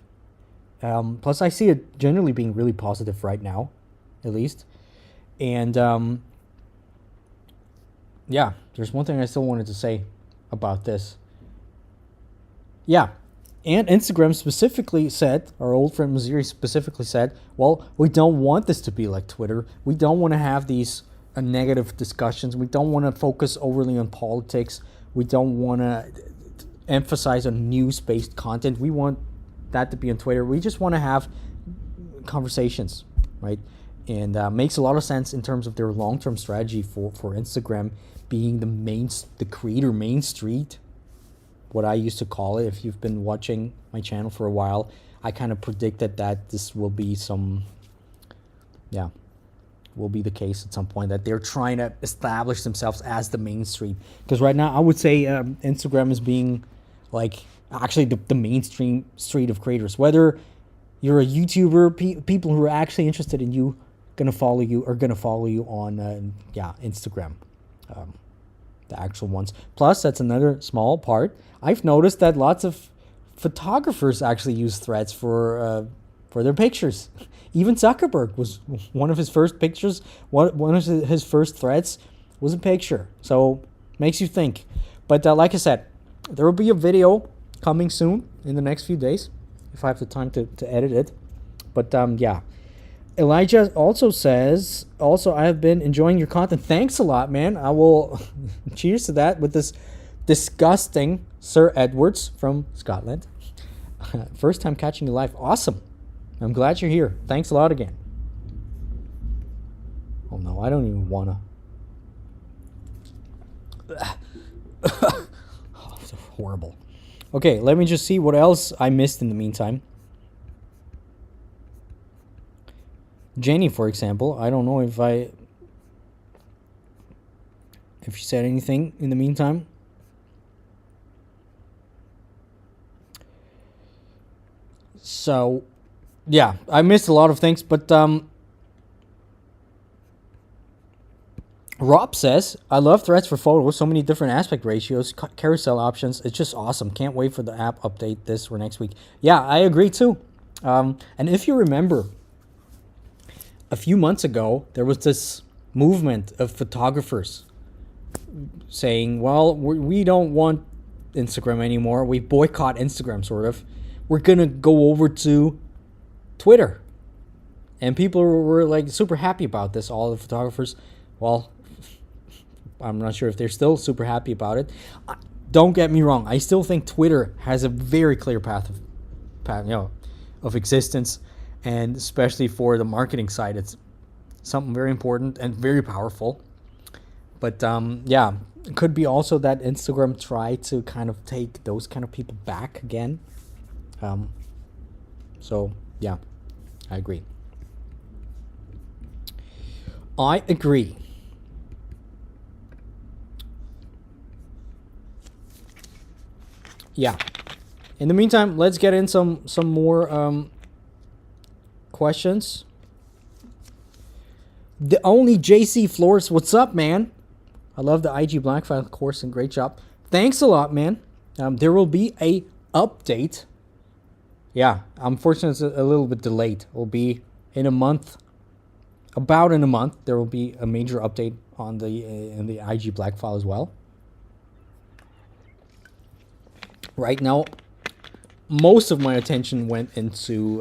Plus, I see it generally being really positive right now, at least. And yeah, there's one thing I still wanted to say about this. Yeah. And Instagram specifically said, our old friend Maziri specifically said, well, we don't want this to be like Twitter. We don't want to have these negative discussions. We don't want to focus overly on politics. We don't want to emphasize on news-based content. We want that to be on Twitter. We just want to have conversations, right? And makes a lot of sense in terms of their long-term strategy for Instagram being the creator main street, what I used to call it. If you've been watching my channel for a while, I kind of predicted that this will be will be the case at some point, that they're trying to establish themselves as the mainstream. Because right now, I would say Instagram is being like actually the mainstream street of creators. Whether you're a YouTuber, people who are actually interested in you, gonna follow you on Instagram. The actual ones. Plus, that's another small part. I've noticed that lots of photographers actually use threads for their pictures. Even Zuckerberg was one of his first pictures. One of his first threads was a picture. So makes you think. But like I said, there will be a video coming soon in the next few days if I have the time to edit it. But yeah. Elijah also says, I have been enjoying your content. Thanks a lot, man. I will cheers to that with this disgusting Sir Edwards from Scotland. First time catching you live. Awesome. I'm glad you're here. Thanks a lot again. Oh no, I don't even wanna. Oh, so horrible. Okay, let me just see what else I missed in the meantime. Jenny, for example, I don't know if she said anything in the meantime. So, yeah, I missed a lot of things, but Rob says, I love threads for photos, so many different aspect ratios, carousel options. It's just awesome. Can't wait for the app update this or next week. Yeah, I agree too. And if you remember, a few months ago, there was this movement of photographers saying, well, we don't want Instagram anymore. We boycott Instagram, sort of. We're gonna go over to Twitter. And people were like super happy about this. All the photographers, well, I'm not sure if they're still super happy about it. Don't get me wrong. I still think Twitter has a very clear path of existence, and especially for the marketing side, it's something very important and very powerful. But yeah, it could be also that Instagram tried to kind of take those kind of people back again. So yeah, I agree. I agree. Yeah. In the meantime, let's get in some more questions. The only JC Flores, what's up, man? I love the IG Black File course and great job. Thanks a lot, man. There will be a update. Yeah, unfortunately, it's a little bit delayed. It will be in a month. About in a month, there will be a major update on the in the IG Black File as well. Right now, most of my attention went into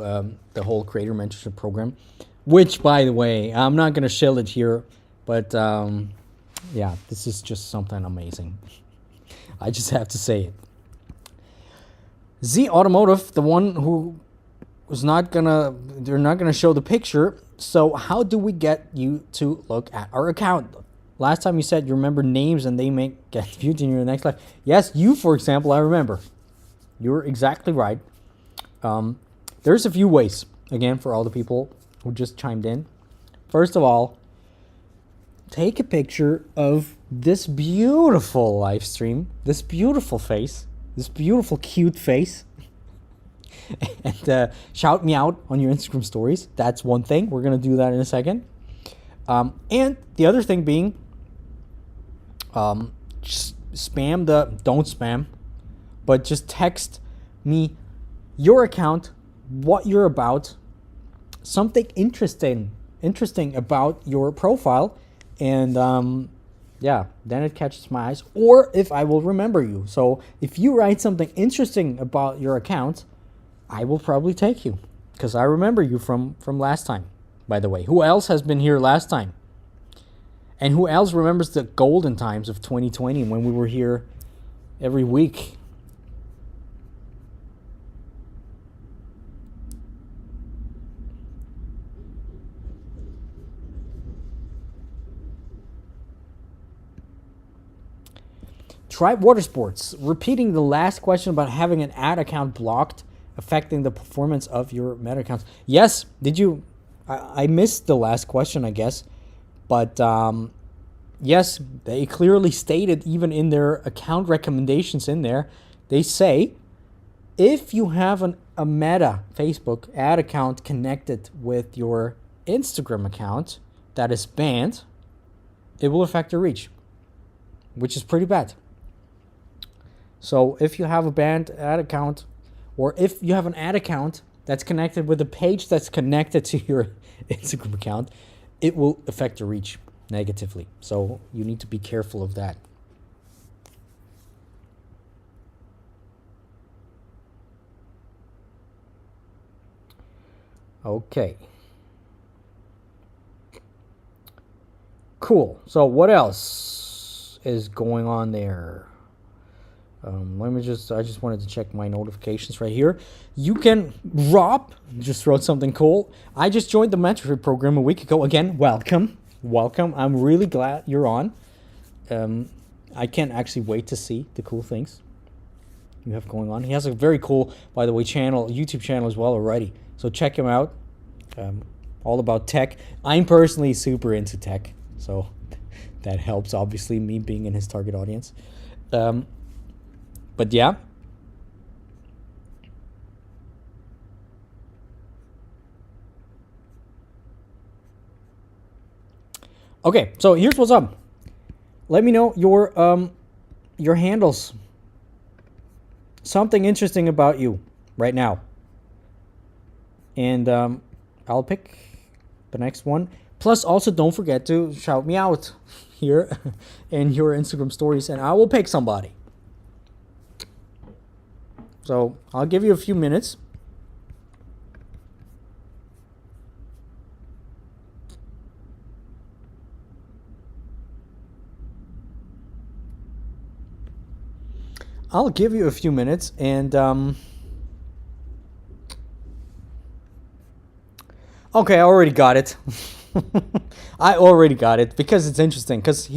the whole creator mentorship program, which, by the way, I'm not going to shill it here, but yeah, this is just something amazing. I just have to say it. Z Automotive, the one who was not gonna, they're not gonna show the picture. So how do we get you to look at our account? Last time you said you remember names and they may get viewed in your next life. Yes, you, for example, I remember. You're exactly right. There's a few ways, again, for all the people who just chimed in. First of all, take a picture of this beautiful live stream, this beautiful face, this beautiful cute face, and shout me out on your Instagram stories. That's one thing. We're going to do that in a second. And the other thing being, just don't spam, but just text me your account, what you're about, something interesting about your profile, and yeah, then it catches my eyes, or if I will remember you. So if you write something interesting about your account, I will probably take you, because I remember you from last time, by the way. Who else has been here last time? And who else remembers the golden times of 2020 when we were here every week? Tribe Watersports, repeating the last question about having an ad account blocked affecting the performance of your Meta accounts. Yes, did you? I missed the last question, I guess. But yes, they clearly stated, even in their account recommendations in there, they say if you have a Meta Facebook ad account connected with your Instagram account that is banned, it will affect your reach, which is pretty bad. So if you have a banned ad account, or if you have an ad account that's connected with a page that's connected to your Instagram account, it will affect your reach negatively. So you need to be careful of that. Okay. Cool. So what else is going on there? I just wanted to check my notifications right here. You can, Rob just wrote something cool. I just joined the mentorship program a week ago. Again, welcome. I'm really glad you're on. I can't actually wait to see the cool things you have going on. He has a very cool, by the way, YouTube channel as well already. So check him out. All about tech. I'm personally super into tech, so that helps, obviously, me being in his target audience. But yeah. Okay, so here's what's up. Let me know your handles. Something interesting about you right now. And I'll pick the next one. Plus, also don't forget to shout me out here in your Instagram stories, and I will pick somebody. So I'll give you a few minutes. I'll give you a few minutes, and okay, I already got it. I already got it because it's interesting. Because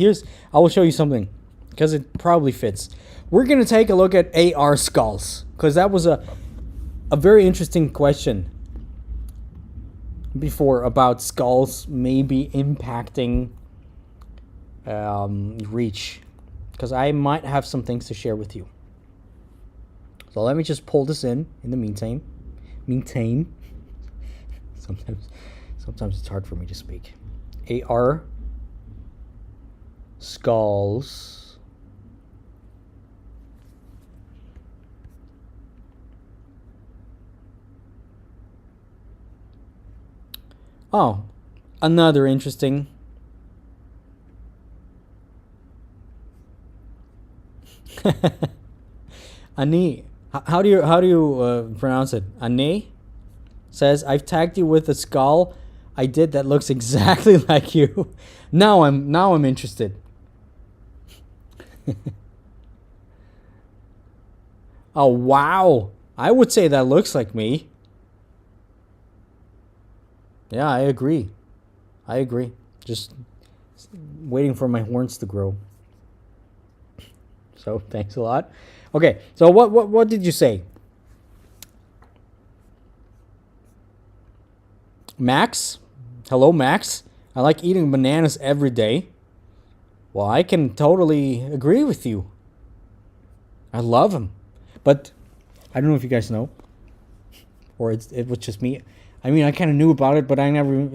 I will show you something because it probably fits. We're gonna take a look at AR skulls because that was a very interesting question before about skulls maybe impacting reach. Because I might have some things to share with you. So let me just pull this in the meantime. Sometimes it's hard for me to speak. AR skulls. Oh, another interesting. Ani. How do you pronounce it? Ane says, I've tagged you with a skull I did that looks exactly like you. Now I'm interested. Oh wow. I would say that looks like me. Yeah, I agree. Just waiting for my horns to grow. So thanks a lot. Okay, so what did you say? Max? Hello, Max. I like eating bananas every day. Well, I can totally agree with you. I love them. But I don't know if you guys know. Or it was just me. I mean, I kind of knew about it, but it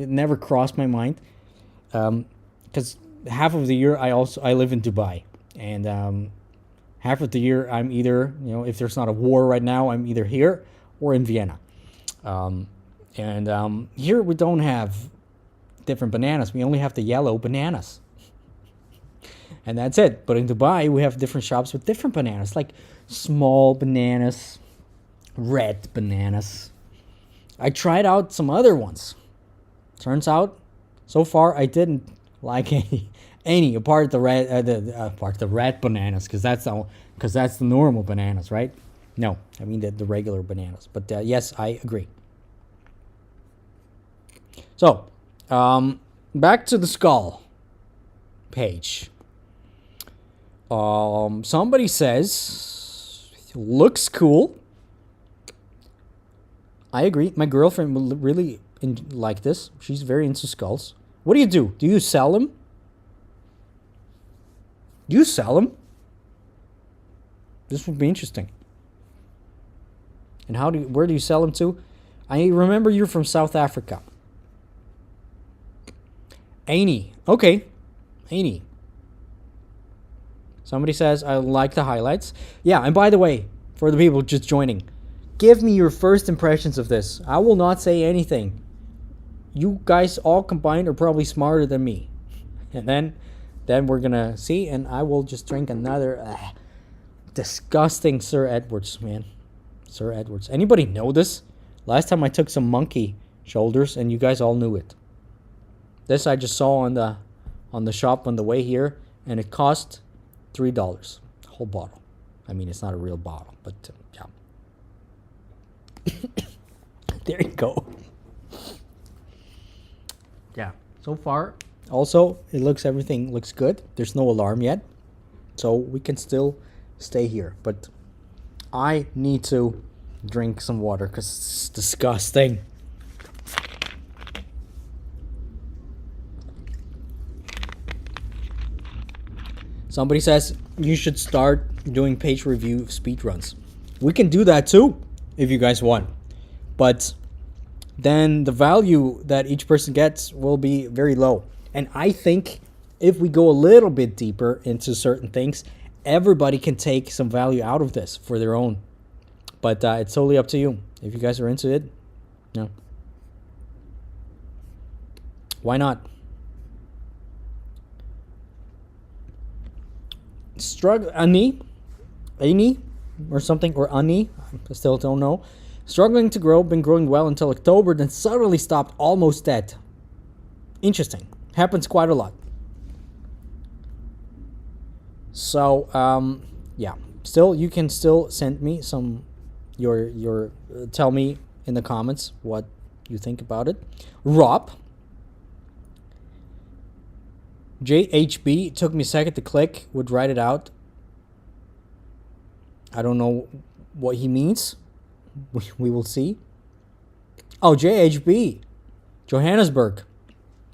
never crossed my mind. Because half of the year I live in Dubai. And half of the year I'm either, if there's not a war right now, I'm either here or in Vienna. And here we don't have different bananas. We only have the yellow bananas. And that's it. But in Dubai, we have different shops with different bananas. Like small bananas, red bananas. I tried out some other ones. Turns out, so far, I didn't like any apart the red bananas, because that's the normal bananas, right? No, I mean the regular bananas. But yes, I agree. So, back to the skull page. Somebody says, looks cool. I agree. My girlfriend will really like this. She's very into skulls. What do? Do you sell them? Do you sell them? This would be interesting. And where do you sell them to? I remember you're from South Africa. Annie. Okay. Annie. Somebody says, I like the highlights. Yeah, and by the way, for the people just joining, give me your first impressions of this. I will not say anything. You guys all combined are probably smarter than me. And then we're going to see, and I will just drink another disgusting Sir Edwards, man. Sir Edwards. Anybody know this? Last time I took some monkey shoulders, and you guys all knew it. This I just saw on the shop on the way here, and it cost $3, a whole bottle. I mean, it's not a real bottle, but yeah. There you go. Yeah. So far, also, everything looks good. There's no alarm yet, so we can still stay here. But I need to drink some water because it's disgusting. Somebody says you should start doing page review speedruns. We can do that too, if you guys want. But then the value that each person gets will be very low. And I think if we go a little bit deeper into certain things, everybody can take some value out of this for their own. But it's totally up to you. If you guys are into it, no. Why not? Annie or something, or Ani, I still don't know. Struggling to grow, been growing well until October, then suddenly stopped, almost dead. Interesting. Happens quite a lot. So, yeah. Still, you can still send me some, your tell me in the comments what you think about it. Rob. JHB, took me a second to click, would write it out. I don't know what he means. We will see. Oh, JHB. Johannesburg.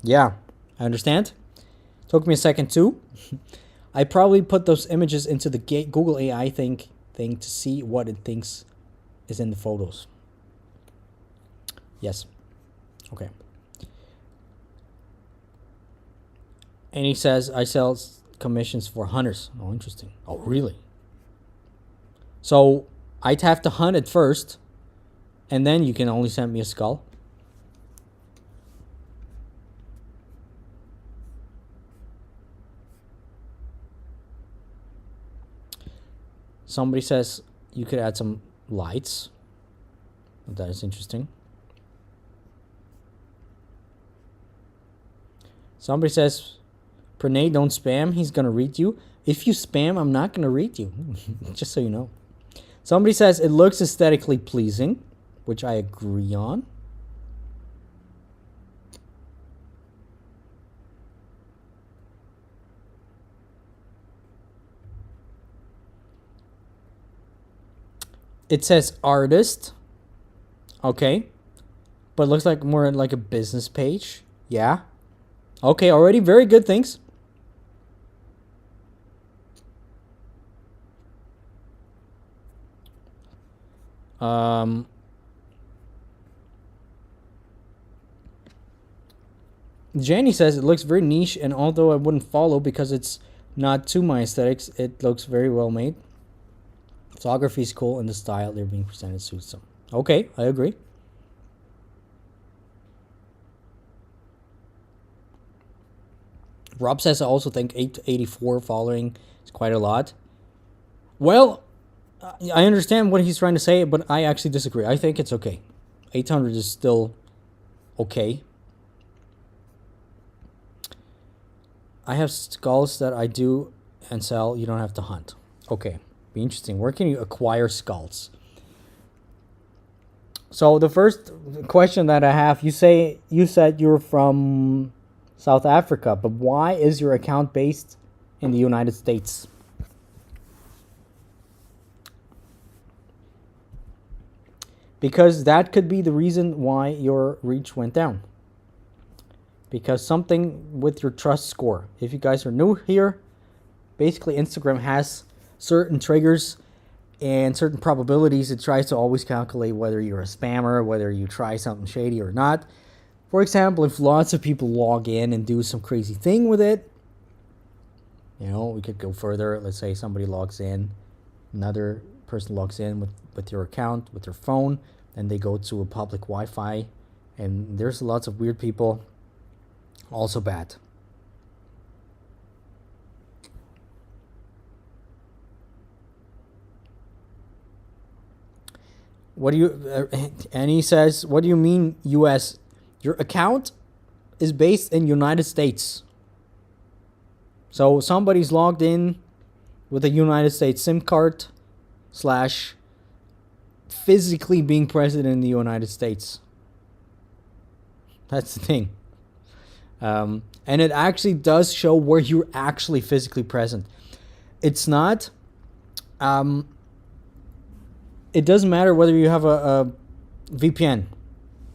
Yeah, I understand. Took me a second too. I probably put those images into the Google AI thing to see what it thinks is in the photos. Yes. Okay. And he says, I sell commissions for hunters. Oh, interesting. Oh, really? So I'd have to hunt it first, and then you can only send me a skull. Somebody says you could add some lights. That is interesting. Somebody says, Pranay, don't spam. He's going to read you. If you spam, I'm not going to read you. Just so you know. Somebody says it looks aesthetically pleasing, which I agree on. It says artist. Okay. But it looks like more like a business page. Yeah. Okay, already very good things. Jenny says it looks very niche, and although I wouldn't follow because it's not to my aesthetics, it looks very well made. Photography is cool, and the style they're being presented suits them. Okay, I agree. Rob says I also think 884 following is quite a lot. Well, I understand what he's trying to say, but I actually disagree. I think it's okay. 800 is still okay. I have skulls that I do and sell. You don't have to hunt. Okay, be interesting. Where can you acquire skulls? So the first question that I have, you said you're from South Africa, but why is your account based in the United States? Because that could be the reason why your reach went down. Because something with your trust score. If you guys are new here, basically Instagram has certain triggers and certain probabilities. It tries to always calculate whether you're a spammer, whether you try something shady or not. For example, if lots of people log in and do some crazy thing with it, you know, we could go further. Let's say somebody logs in, another person logs in with your account, with their phone, and they go to a public Wi-Fi, and there's lots of weird people. Also bad. What do you, and he says, what do you mean US? Your account is based in United States. So somebody's logged in with a United States SIM card / physically being present in the United States. That's the thing. And it actually does show where you're actually physically present. It's not... it doesn't matter whether you have a VPN.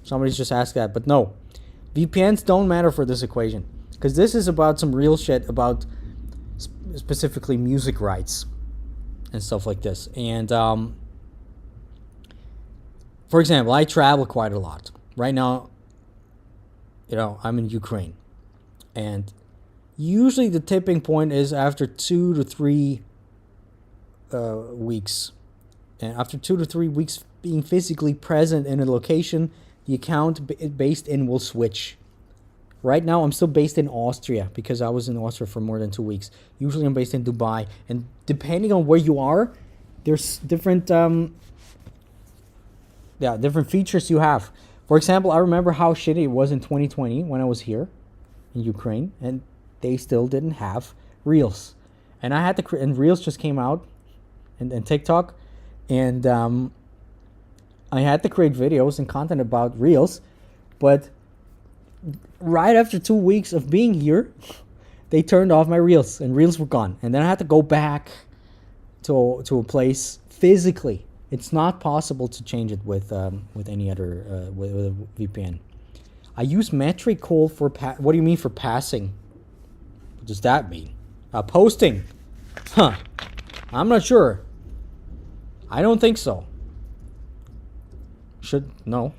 Somebody's just asked that, but no. VPNs don't matter for this equation. Because this is about some real shit about specifically music rights and stuff like this. And, for example, I travel quite a lot. Right now, you know, I'm in Ukraine. And usually the tipping point is after 2 to 3 weeks. And after 2 to 3 weeks being physically present in a location, the account based in will switch. Right now, I'm still based in Austria because I was in Austria for more than 2 weeks. Usually, I'm based in Dubai. And depending on where you are, there's different different features you have. For example, I remember how shitty it was in 2020 when I was here in Ukraine, and they still didn't have Reels, and I had to and Reels just came out, and TikTok, and I had to create videos and content about Reels, but right after 2 weeks of being here, they turned off my Reels, and Reels were gone, and then I had to go back to a place physically. It's not possible to change it with any other with a VPN. I use metrical for what do you mean for passing? What does that mean? Posting? Huh? I'm not sure. I don't think so. No.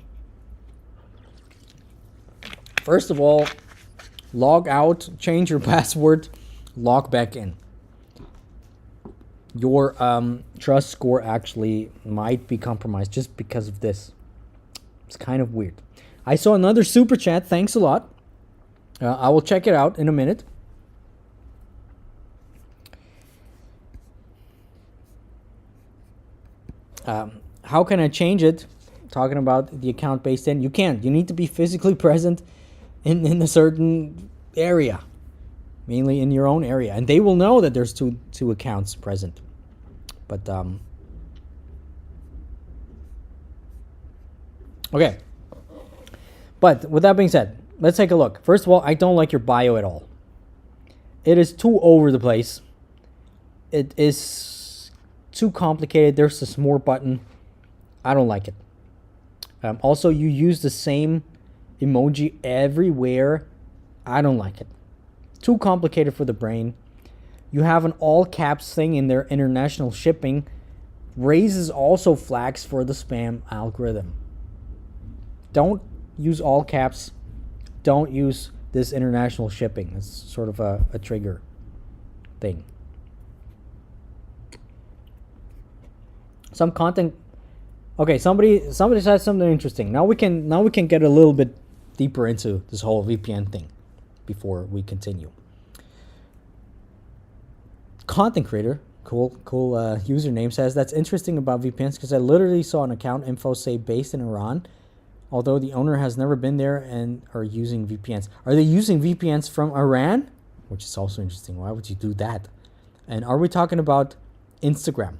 First of all, log out, change your password, log back in. Your trust score actually might be compromised just because of this. It's kind of weird. I saw another super chat. Thanks a lot. I will check it out in a minute. How can I change it? Talking about the account based in. You can't. You need to be physically present in a certain area. Mainly in your own area. And they will know that there's two accounts present. But, okay. But, with that being said, let's take a look. First of all, I don't like your bio at all. It is too over the place. It is too complicated. There's this more button. I don't like it. Also, you use the same emoji everywhere. I don't like it. Too complicated for the brain. You have an all caps thing in their international shipping. Raises also flags for the spam algorithm. Don't use all caps. Don't use this international shipping. It's sort of a trigger thing. Some content. Okay, somebody said something interesting. Now we can get a little bit deeper into this whole VPN thing before we continue. Content creator, cool username, says that's interesting about VPNs because I literally saw an account info say based in Iran, although the owner has never been there and are using VPNs. Are they using VPNs from Iran? Which is also interesting. Why would you do that? And are we talking about Instagram?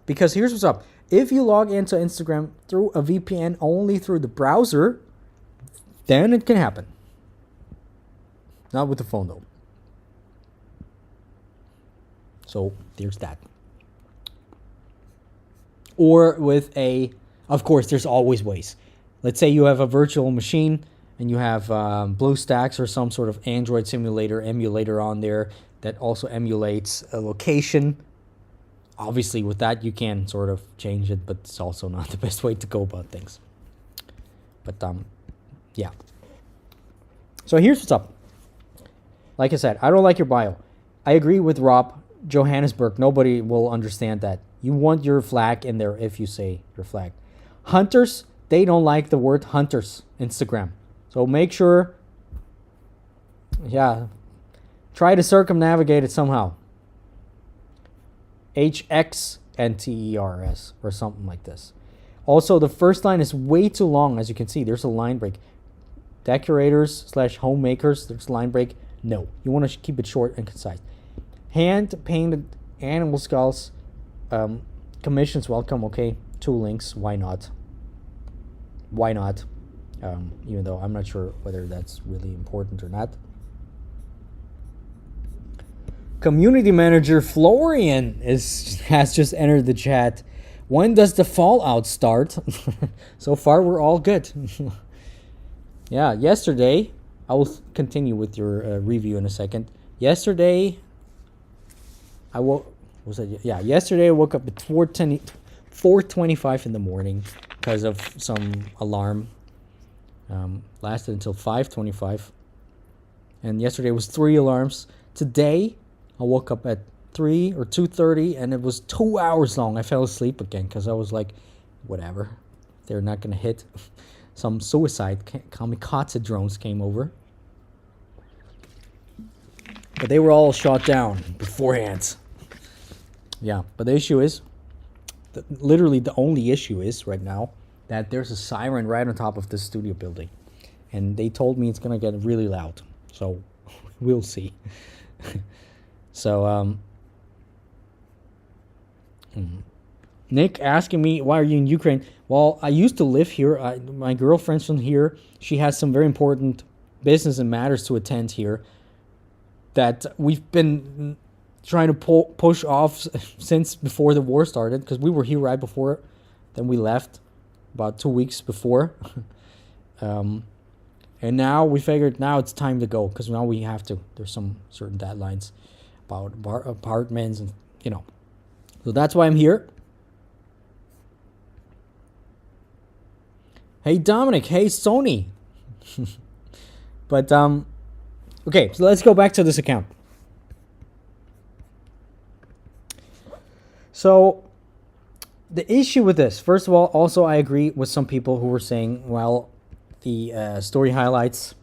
Because here's what's up. If you log into Instagram through a VPN only through the browser, then it can happen. Not with the phone, though. So, there's that. Or with of course, there's always ways. Let's say you have a virtual machine and you have BlueStacks or some sort of Android simulator emulator on there that also emulates a location. Obviously, with that, you can sort of change it, but it's also not the best way to go about things. But, yeah. So here's what's up. Like I said, I don't like your bio. I agree with Rob. Johannesburg, nobody will understand that. You want your flag in there if you say your flag. Hunters, they don't like the word hunters, Instagram. So make sure, try to circumnavigate it somehow. HXNTERS or something like this. Also, the first line is way too long. As you can see, there's a line break. Decorators/homemakers, there's a line break. No, you want to keep it short and concise. Hand-painted animal skulls. Commissions welcome, okay. 2 links, why not? Why not? Even though I'm not sure whether that's really important or not. Community manager Florian has just entered the chat. When does the Fallout start? So far, we're all good. Yeah, yesterday, I will continue with your review in a second. Yesterday, yesterday I woke up at 4:25 in the morning because of some alarm. Lasted until 5:25. And yesterday was 3 alarms. Today, I woke up at 3 or 2:30 and it was 2 hours long. I fell asleep again because I was like, whatever. They're not going to hit. Some suicide kamikaze drones came over. But they were all shot down beforehand. Yeah, but the issue is, literally the only issue is right now that there's a siren right on top of this studio building, and they told me it's gonna get really loud. So we'll see. So Nick asking me, why are you in Ukraine? Well, I used to live here. My girlfriend's from here. She has some very important business and matters to attend here that we've been trying to push off since before the war started, because we were here right before. Then we left about 2 weeks before. And now we figured now it's time to go, because now we have to. There's some certain deadlines about apartments and, you know. So that's why I'm here. Hey Dominic, hey Sony. But okay, so let's go back to this account. So the issue with this, first of all, also I agree with some people who were saying, well, the story highlights,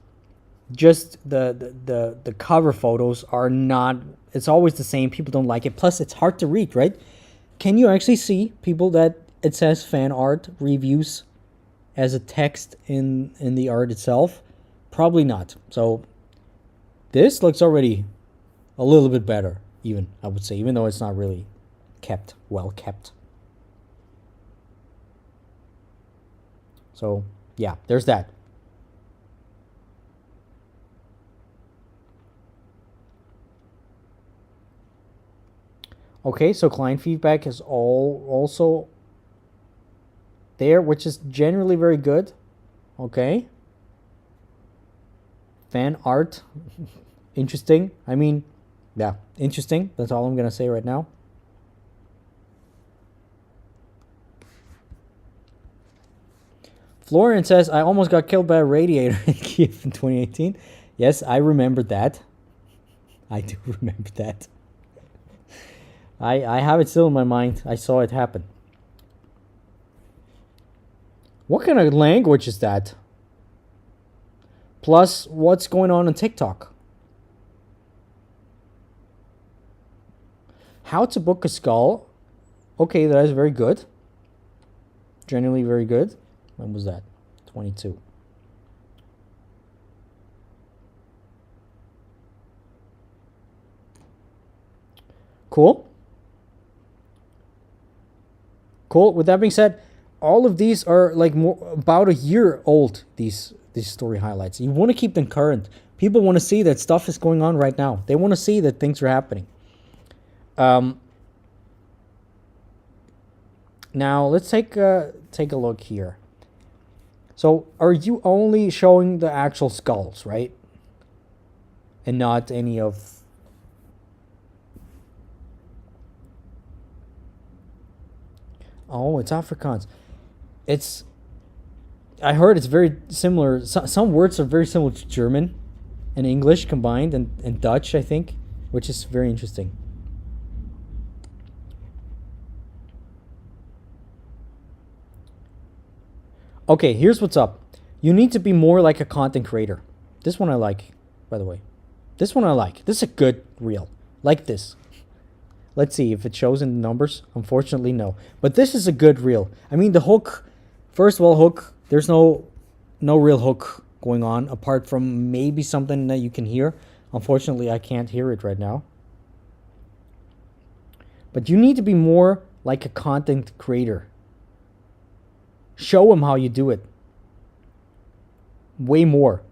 just the cover photos are not, it's always the same. People don't like it. Plus, it's hard to read, right? Can you actually see people that it says fan art reviews as a text in the art itself? Probably not. So this looks already a little bit better, even, I would say, even though it's not really well kept. So yeah, there's that. Okay, so client feedback is also there, which is generally very good. Okay. Fan art. Interesting. I mean, yeah, interesting. That's all I'm going to say right now. Florian says, I almost got killed by a radiator in Kiev in 2018. Yes, I remember that. I do remember that. I have it still in my mind. I saw it happen. What kind of language is that? Plus, what's going on TikTok? How to book a skull. Okay, that is very good. Generally very good. When was that? 22. Cool. Cool. With that being said, all of these are like about a year old, these story highlights. You want to keep them current. People want to see that stuff is going on right now. They want to see that things are happening. Now let's take a look here. So are you only showing the actual skulls, right? And not any of... Oh, it's Afrikaans. I heard it's very similar. Some words are very similar to German and English combined, and Dutch, I think, which is very interesting. Okay, here's what's up. You need to be more like a content creator. This one I like, by the way. This one I like. This is a good reel. Like this. Let's see if it shows in the numbers. Unfortunately, no. But this is a good reel. I mean, the hook, first of all, hook, there's no real hook going on apart from maybe something that you can hear. Unfortunately, I can't hear it right now. But you need to be more like a content creator. Show them how you do it. Way more.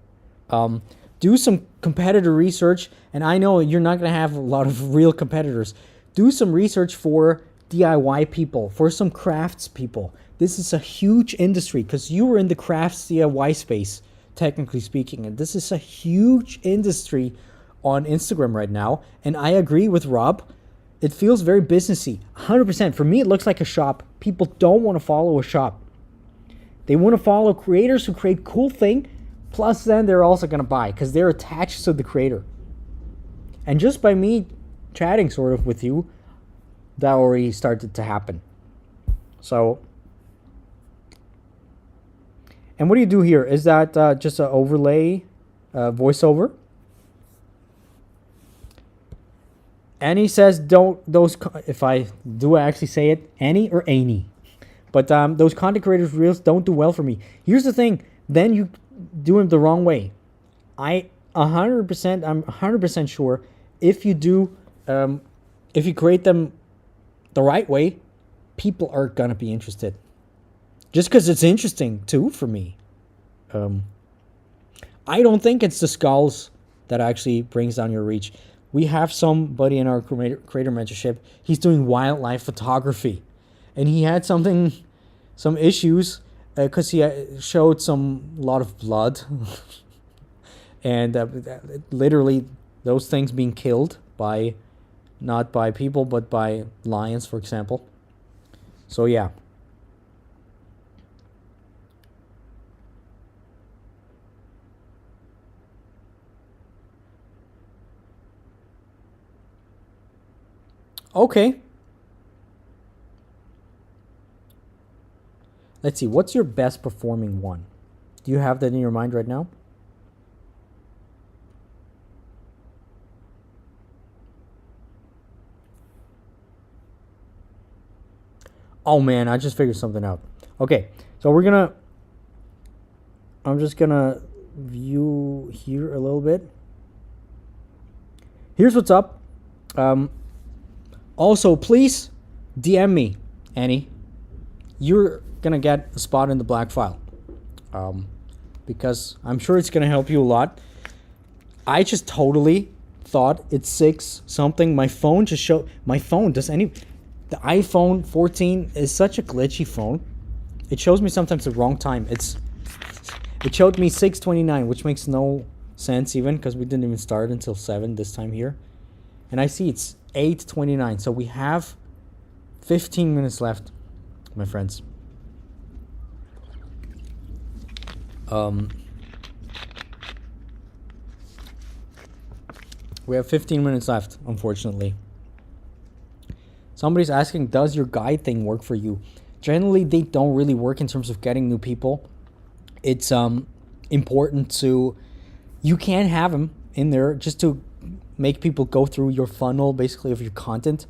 Do some competitor research. And I know you're not going to have a lot of real competitors. Do some research for DIY people, for some crafts people. This is a huge industry because you were in the crafts DIY space, technically speaking. And this is a huge industry on Instagram right now. And I agree with Rob. It feels very businessy. 100%. For me, it looks like a shop. People don't want to follow a shop. They want to follow creators who create cool thing. Plus, then they're also going to buy because they're attached to the creator. And just by me chatting sort of with you, that already started to happen. So, and what do you do here? Is that just an overlay voiceover? Annie says don't those if I do I actually say it Annie or Annie, but those content creators reels don't do well for me. Here's the thing: then you do them the wrong way. I'm 100% sure if you do if you create them the right way, people are gonna be interested. Just because it's interesting too for me. I don't think it's the skulls that actually brings down your reach. We have somebody in our creator mentorship. He's doing wildlife photography, and he had some issues because he showed a lot of blood, and literally those things being killed by not by people but by lions, for example. So yeah. Okay. Let's see. What's your best performing one? Do you have that in your mind right now? Oh man, I just figured something out. Okay, so I'm just gonna view here a little bit. Here's what's up. Also, please DM me, Annie. You're gonna get a spot in the black file, because I'm sure it's gonna help you a lot. I just totally thought it's 6 something. My phone just showed. My phone does any. The iPhone 14 is such a glitchy phone. It shows me sometimes the wrong time. It showed me 6:29, which makes no sense even because we didn't even start until 7 this time here. And I see it's 8:29, so we have 15 minutes left, my friends. We have 15 minutes left, unfortunately. Somebody's asking, does your guide thing work for you? Generally, they don't really work in terms of getting new people. It's important to, you can have them in there just to make people go through your funnel, basically, of your content,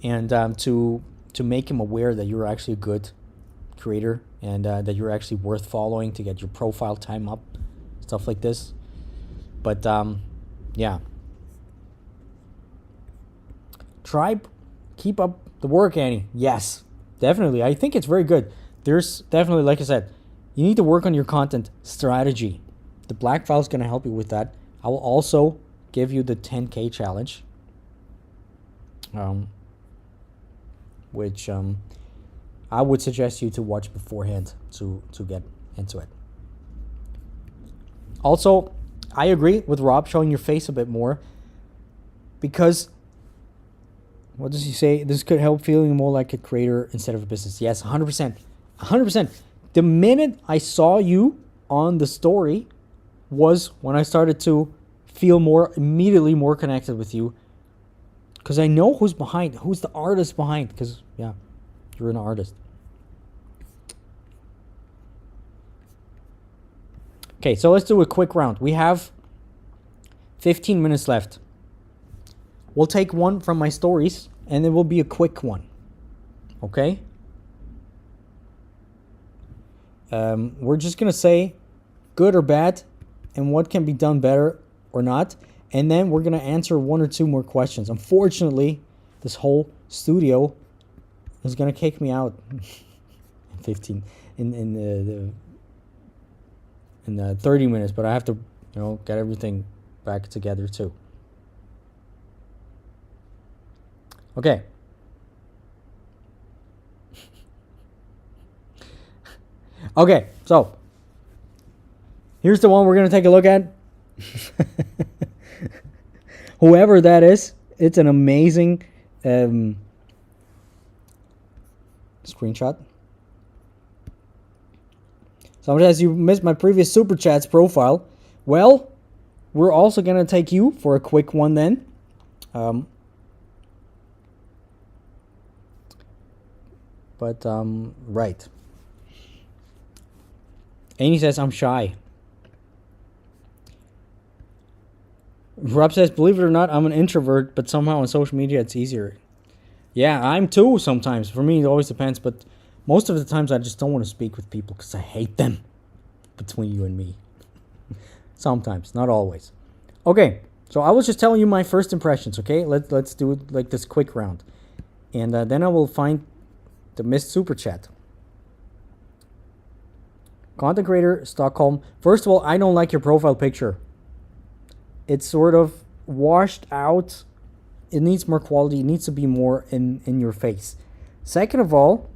and to make them aware that you're actually a good creator and that you're actually worth following to get your profile time up, stuff like this. But yeah. Keep up the work, Annie. Yes, definitely. I think it's very good. There's definitely, like I said, you need to work on your content strategy. The black file is going to help you with that. I will also give you the 10K challenge, which I would suggest you to watch beforehand to get into it. Also, I agree with Rob showing your face a bit more, because what does he say? This could help feeling more like a creator instead of a business. Yes, 100%. 100%. The minute I saw you on the story was when I started to feel immediately more connected with you. Because I know who's the artist behind. Because, yeah, you're an artist. Okay, so let's do a quick round. We have 15 minutes left. We'll take one from my stories, and it will be a quick one. Okay? We're just going to say good or bad, and what can be done better or not. And then we're going to answer 1 or 2 more questions. Unfortunately, this whole studio is going to kick me out in 30 minutes, but I have to, get everything back together too. Okay. Okay, so here's the one we're going to take a look at. Whoever that is, it's an amazing screenshot. Somebody says, you missed my previous Super Chats profile. Well, we're also going to take you for a quick one then. Right. Amy says, I'm shy. Rob says, believe it or not, I'm an introvert, but somehow on social media it's easier. Yeah, I'm too sometimes. For me, it always depends, but most of the times I just don't want to speak with people because I hate them. Between you and me. Sometimes, not always. Okay, so I was just telling you my first impressions, okay? Let's do it like this quick round. And then I will find the missed super chat. Content creator, Stockholm. First of all, I don't like your profile picture. It's sort of washed out. It needs more quality. It needs to be more in your face. Second of all,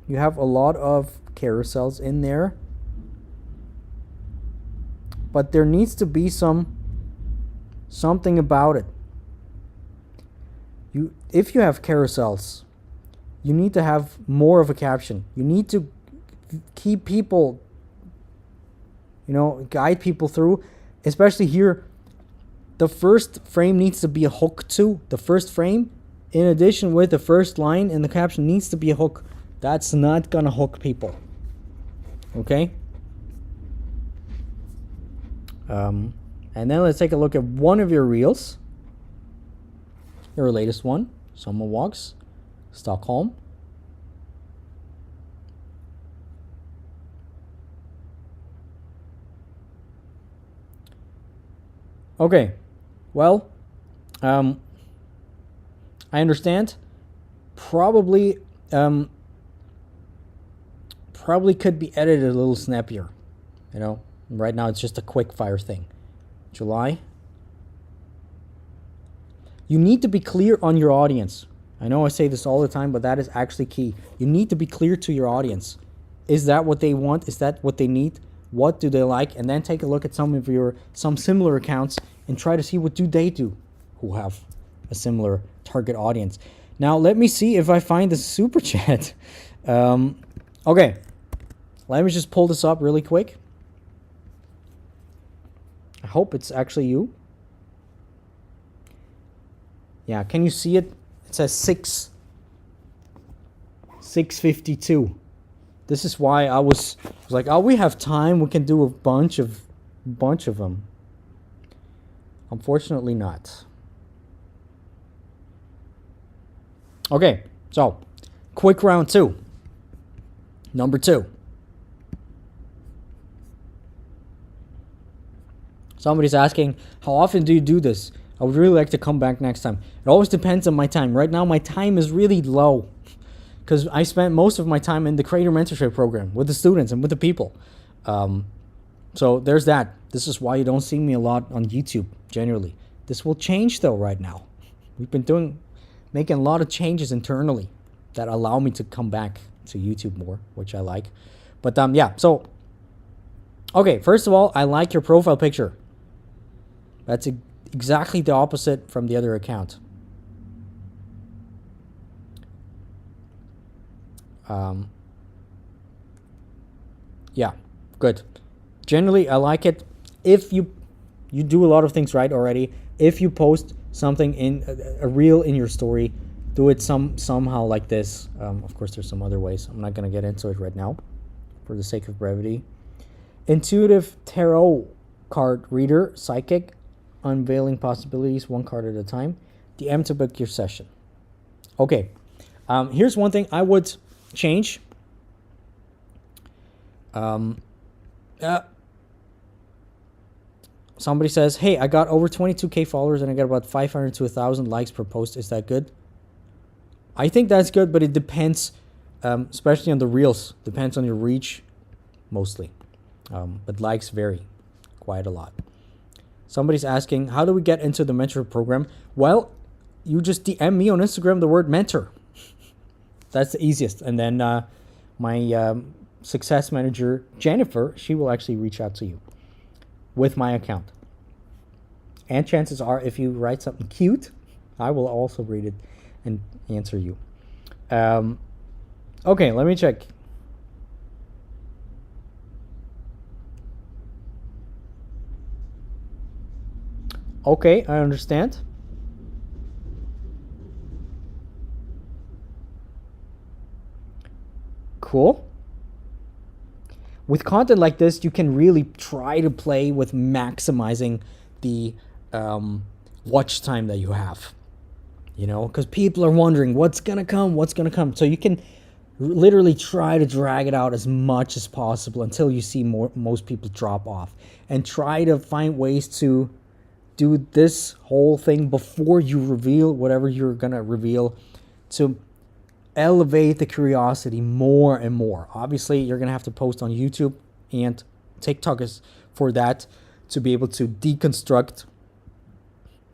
you have a lot of carousels in there. But there needs to be something about it. If you have carousels, you need to have more of a caption. You need to keep people, guide people through. Especially here, the first frame needs to be a hook too. The first frame, in addition with the first line in the caption, needs to be a hook. That's not gonna hook people. Okay? And then let's take a look at one of your reels. Your latest one, Summer Walks, Stockholm. Okay, well, I understand. Probably could be edited a little snappier. Right now it's just a quick fire thing. July. You need to be clear on your audience. I know I say this all the time, but that is actually key. You need to be clear to your audience. Is that what they want? Is that what they need? What do they like? And then take a look at some similar accounts and try to see what do they do who have a similar target audience. Now, let me see if I find the super chat. Okay. Let me just pull this up really quick. I hope it's actually you. Yeah, can you see it? It says 6:52. This is why I was like, oh, we have time. We can do a bunch of them. Unfortunately not. Okay, so quick round 2. Number 2. Somebody's asking, how often do you do this? I would really like to come back next time. It always depends on my time. Right now, my time is really low because I spent most of my time in the creator mentorship program with the students and with the people. So there's that. This is why you don't see me a lot on YouTube, generally. This will change, though, right now. We've been making a lot of changes internally that allow me to come back to YouTube more, which I like. But, yeah, so, okay, first of all, I like your profile picture. That's exactly the opposite from the other account. Yeah, good. Generally, I like it. If you do a lot of things right already. If you post something in a reel in your story, do it somehow like this. Of course, there's some other ways. I'm not going to get into it right now for the sake of brevity. Intuitive tarot card reader, psychic, unveiling possibilities one card at a time. DM to book your session. Okay, here's one thing I would change. Somebody says, hey, I got over 22k followers and I got about 500 to 1,000 likes per post. Is that good? I think that's good, but it depends, especially on the reels. Depends on your reach, mostly. But likes vary quite a lot. Somebody's asking, how do we get into the mentor program? Well, you just DM me on Instagram the word mentor. That's the easiest. And then my success manager, Jennifer, she will actually reach out to you with my account. And chances are, if you write something cute, I will also read it and answer you. Okay, let me check. Okay, I understand. Cool. with content like this, you can really try to play with maximizing the watch time that you have. You know, because people are wondering what's gonna come. So you can literally try to drag it out as much as possible until you see most people drop off, and try to find ways to do this whole thing before you reveal whatever you're gonna reveal, to elevate the curiosity more and more. Obviously, you're gonna have to post on YouTube and TikTok is for that, to be able to deconstruct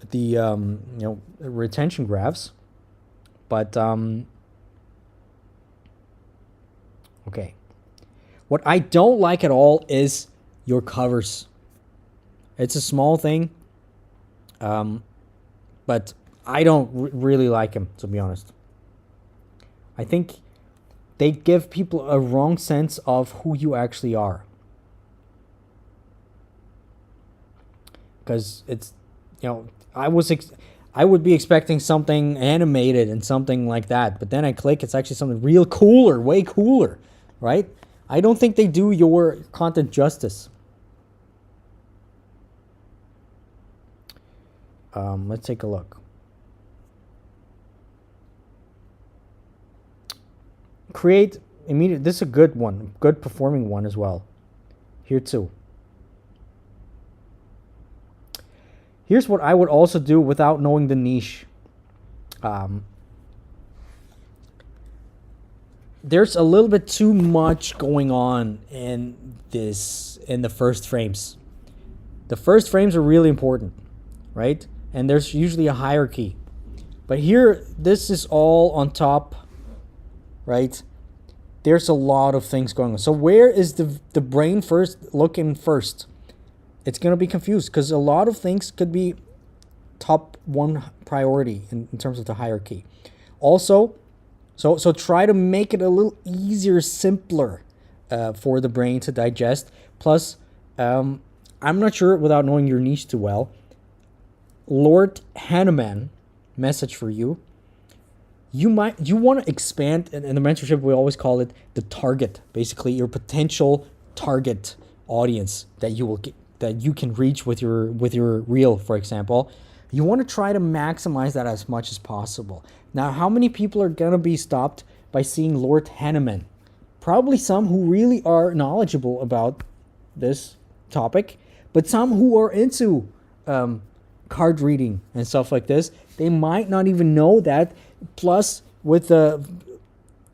the retention graphs. But okay, what I don't like at all is your covers. It's a small thing, but I don't really like them, to be honest. I think they give people a wrong sense of who you actually are. Because it's, I would be expecting something animated and something like that, but then I click, it's actually something real cooler, way cooler, right? I don't think they do your content justice. Let's take a look. Create immediate. This is a good one, good performing one as well. Here too. Here's what I would also do without knowing the niche. There's a little bit too much going on in the first frames. The first frames are really important, right? And there's usually a hierarchy. But here, this is all on top, right? There's a lot of things going on. So where is the brain looking first? It's going to be confused because a lot of things could be top one priority in terms of the hierarchy. Also, so try to make it a little easier, simpler for the brain to digest. Plus, I'm not sure without knowing your niche too well. Lord Hanneman, message for you. You want to expand, in the mentorship we always call it the target, basically your potential target audience that you can reach with your reel, for example. You want to try to maximize that as much as possible. Now, how many people are going to be stopped by seeing Lord Hanneman? Probably some who really are knowledgeable about this topic, but some who are into card reading and stuff like this, they might not even know that. Plus, with the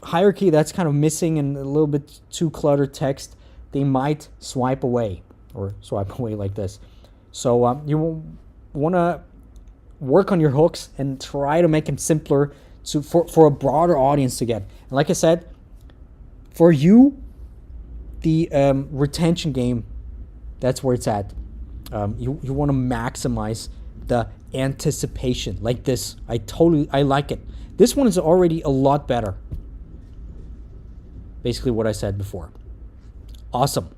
hierarchy that's kind of missing and a little bit too cluttered text, they might swipe away like this. So you want to work on your hooks and try to make them simpler for a broader audience to get. And like I said, for you, the retention game, that's where it's at. You want to maximize the anticipation like this. I like it. This one is already a lot better. Basically what I said before. Awesome.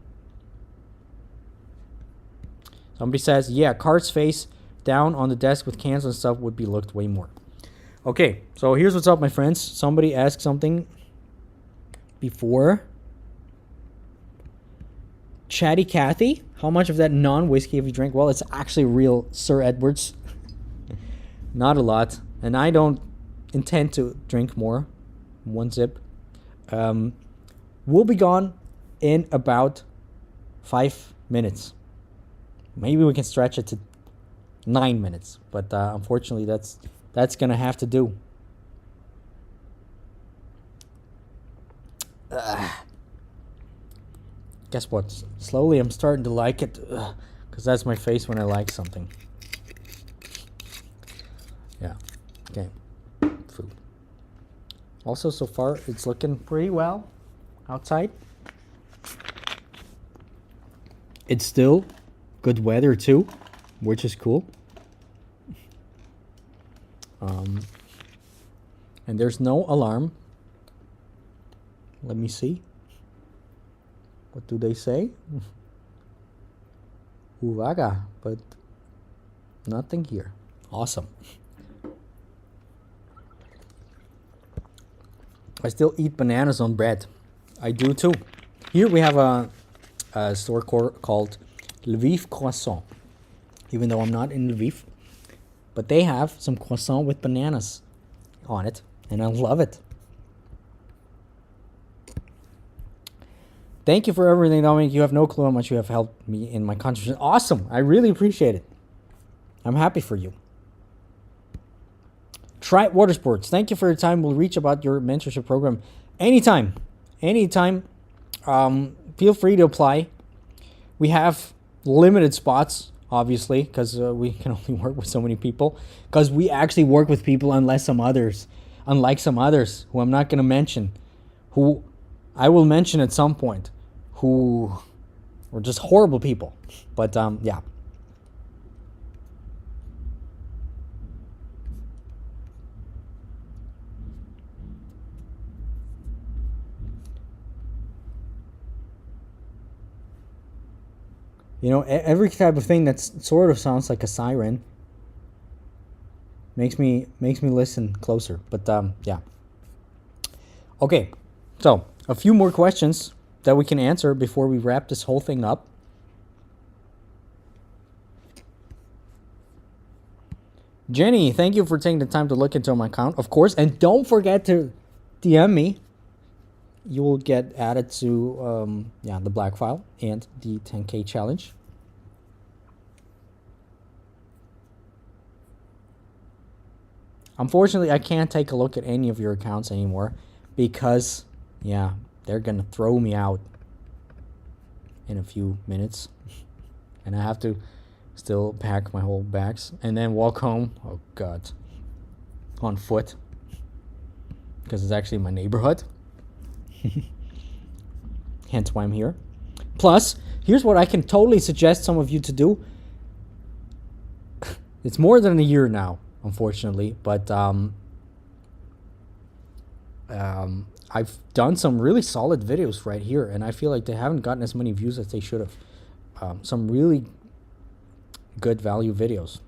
Somebody says, yeah, cards face down on the desk with cans and stuff would be looked way more. Okay, so here's what's up, my friends. Somebody asked something before. Chatty Cathy, how much of that non-whiskey have you drank? Well, it's actually real Sir Edwards. Not a lot. And I don't intend to drink more. One sip. We'll be gone in about 5 minutes. Maybe we can stretch it to 9 minutes. But unfortunately, that's going to have to do. Guess what? Slowly, I'm starting to like it. Because that's my face when I like something. Yeah. Okay. Food. Also, so far, it's looking pretty well outside. It's still good weather, too, which is cool. And there's no alarm. Let me see. What do they say? Uvaga, but nothing here. Awesome. I still eat bananas on bread. I do too. Here we have a store called Lviv Croissant. Even though I'm not in Lviv, but they have some croissant with bananas on it, and I love it. Thank you for everything, Dominic. You have no clue how much you have helped me in my contribution. Awesome. I really appreciate it. I'm happy for you. Try Water Sports. Thank you for your time. We'll reach about your mentorship program anytime. Anytime. Feel free to apply. We have limited spots, obviously, because we can only work with so many people. Because we actually work with people unlike some others who I'm not going to mention, who I will mention at some point, who were just horrible people. But yeah. You know, every type of thing that sort of sounds like a siren makes me listen closer. But yeah. Okay, so a few more questions that we can answer before we wrap this whole thing up. Jenny, thank you for taking the time to look into my account, of course, and don't forget to DM me. You will get added to the black file and the 10K challenge. Unfortunately, I can't take a look at any of your accounts anymore because, yeah, they're going to throw me out in a few minutes. And I have to still pack my whole bags and then walk home, oh God, on foot because it's actually my neighborhood. Hence why I'm here. Plus, here's what I can totally suggest some of you to do. It's more than a year now, unfortunately, but I've done some really solid videos right here, and I feel like they haven't gotten as many views as they should have. Some really good value videos.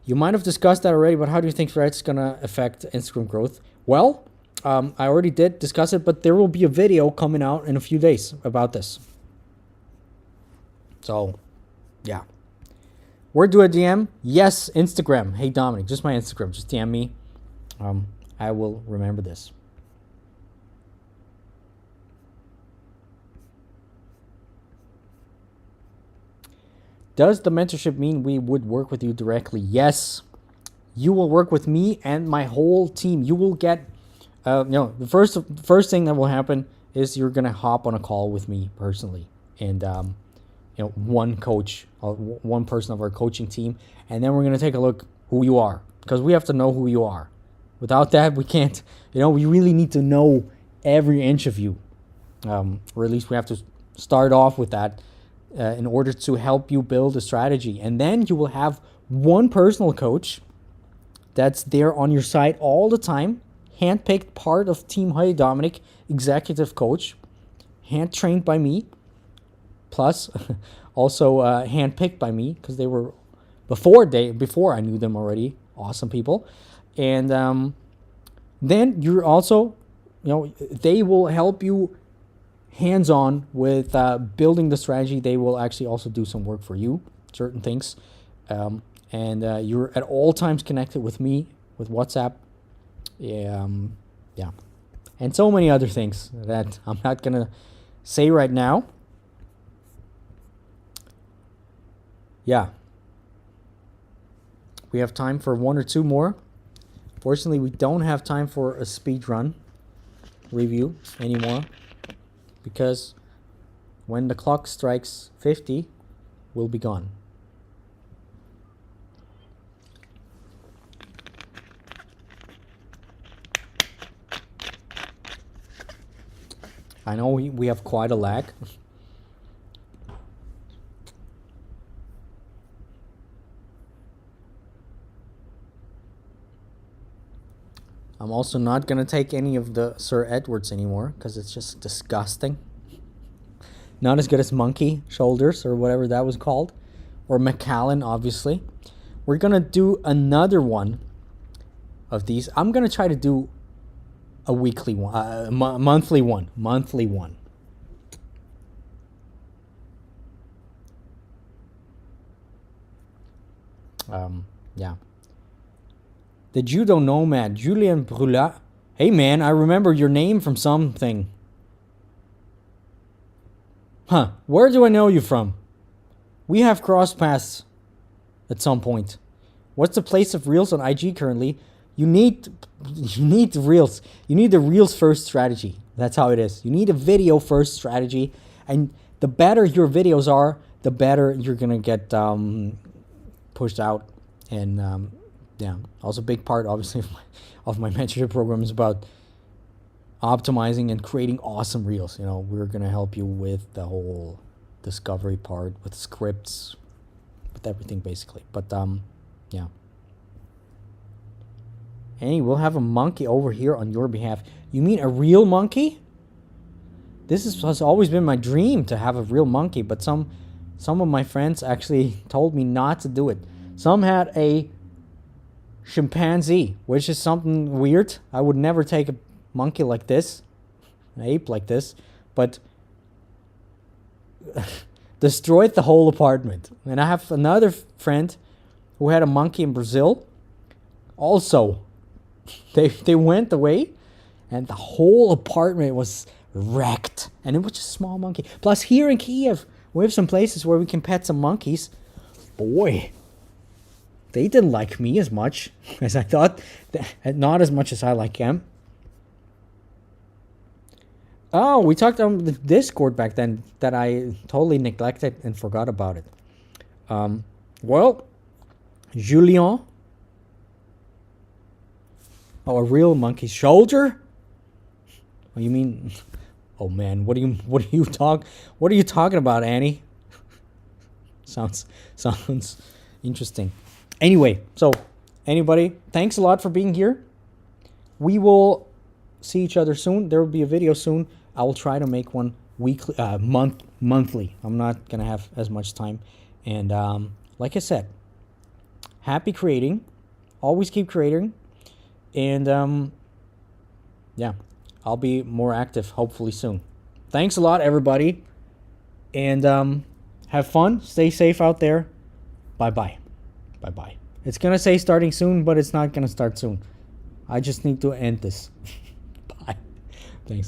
You might have discussed that already, but how do you think Thread's gonna affect Instagram growth? Well, I already did discuss it, but there will be a video coming out in a few days about this. So, yeah. Where do I DM? Yes, Instagram. Hey Dominic, just my Instagram. Just DM me. I will remember this. Does the mentorship mean we would work with you directly? Yes. You will work with me and my whole team. You will get the first thing that will happen is you're gonna hop on a call with me personally, and one coach, one person of our coaching team, and then we're gonna take a look who you are, because we have to know who you are. Without that, we can't. We really need to know every inch of you, or at least we have to start off with that in order to help you build a strategy, and then you will have one personal coach that's there on your side all the time. Handpicked part of Team heyDominik, executive coach, hand trained by me, plus also handpicked by me because they were before I knew them already. Awesome people, and then you're also, they will help you hands-on with building the strategy. They will actually also do some work for you, certain things, and you're at all times connected with me with WhatsApp. Yeah, and so many other things that I'm not gonna say right now. Yeah, we have time for one or two more. Fortunately, we don't have time for a speed run review anymore, because when the clock strikes 50, we'll be gone. I know we have quite a lag. I'm also not going to take any of the Sir Edwards anymore because it's just disgusting. Not as good as Monkey Shoulders or whatever that was called. Or Macallan, obviously. We're going to do another one of these. I'm going to try to do a weekly one, monthly one. Yeah. The Judo Nomad, Julien Brula. Hey man, I remember your name from something. Huh, where do I know you from? We have crossed paths at some point. What's the place of Reels on IG currently? You need the Reels. You need the Reels first strategy. That's how it is. You need a video first strategy. And the better your videos are, the better you're going to get pushed out. And yeah, also a big part, obviously, of my mentorship program is about optimizing and creating awesome Reels. You know, we're going to help you with the whole discovery part, with scripts, with everything basically. But yeah. Hey, we'll have a monkey over here on your behalf. You mean a real monkey? Has always been my dream to have a real monkey, but some of my friends actually told me not to do it. Some had a chimpanzee, which is something weird. I would never take a monkey like this, an ape like this, but destroyed the whole apartment. And I have another friend who had a monkey in Brazil. Also, they went away, and the whole apartment was wrecked. And it was just a small monkey. Plus, here in Kiev, we have some places where we can pet some monkeys. Boy, they didn't like me as much as I thought. Not as much as I like them. Oh, we talked on the Discord back then that I totally neglected and forgot about it. Well, Julien. Oh, a real monkey's shoulder? Oh, you mean? Oh man, what are you talking about, Annie? Sounds interesting. Anyway, so anybody, thanks a lot for being here. We will see each other soon. There will be a video soon. I will try to make one weekly, monthly. I'm not gonna have as much time. And like I said, happy creating. Always keep creating. And yeah, I'll be more active hopefully soon. Thanks a lot, everybody. And have fun. Stay safe out there. Bye-bye. Bye-bye. It's going to say starting soon, but it's not going to start soon. I just need to end this.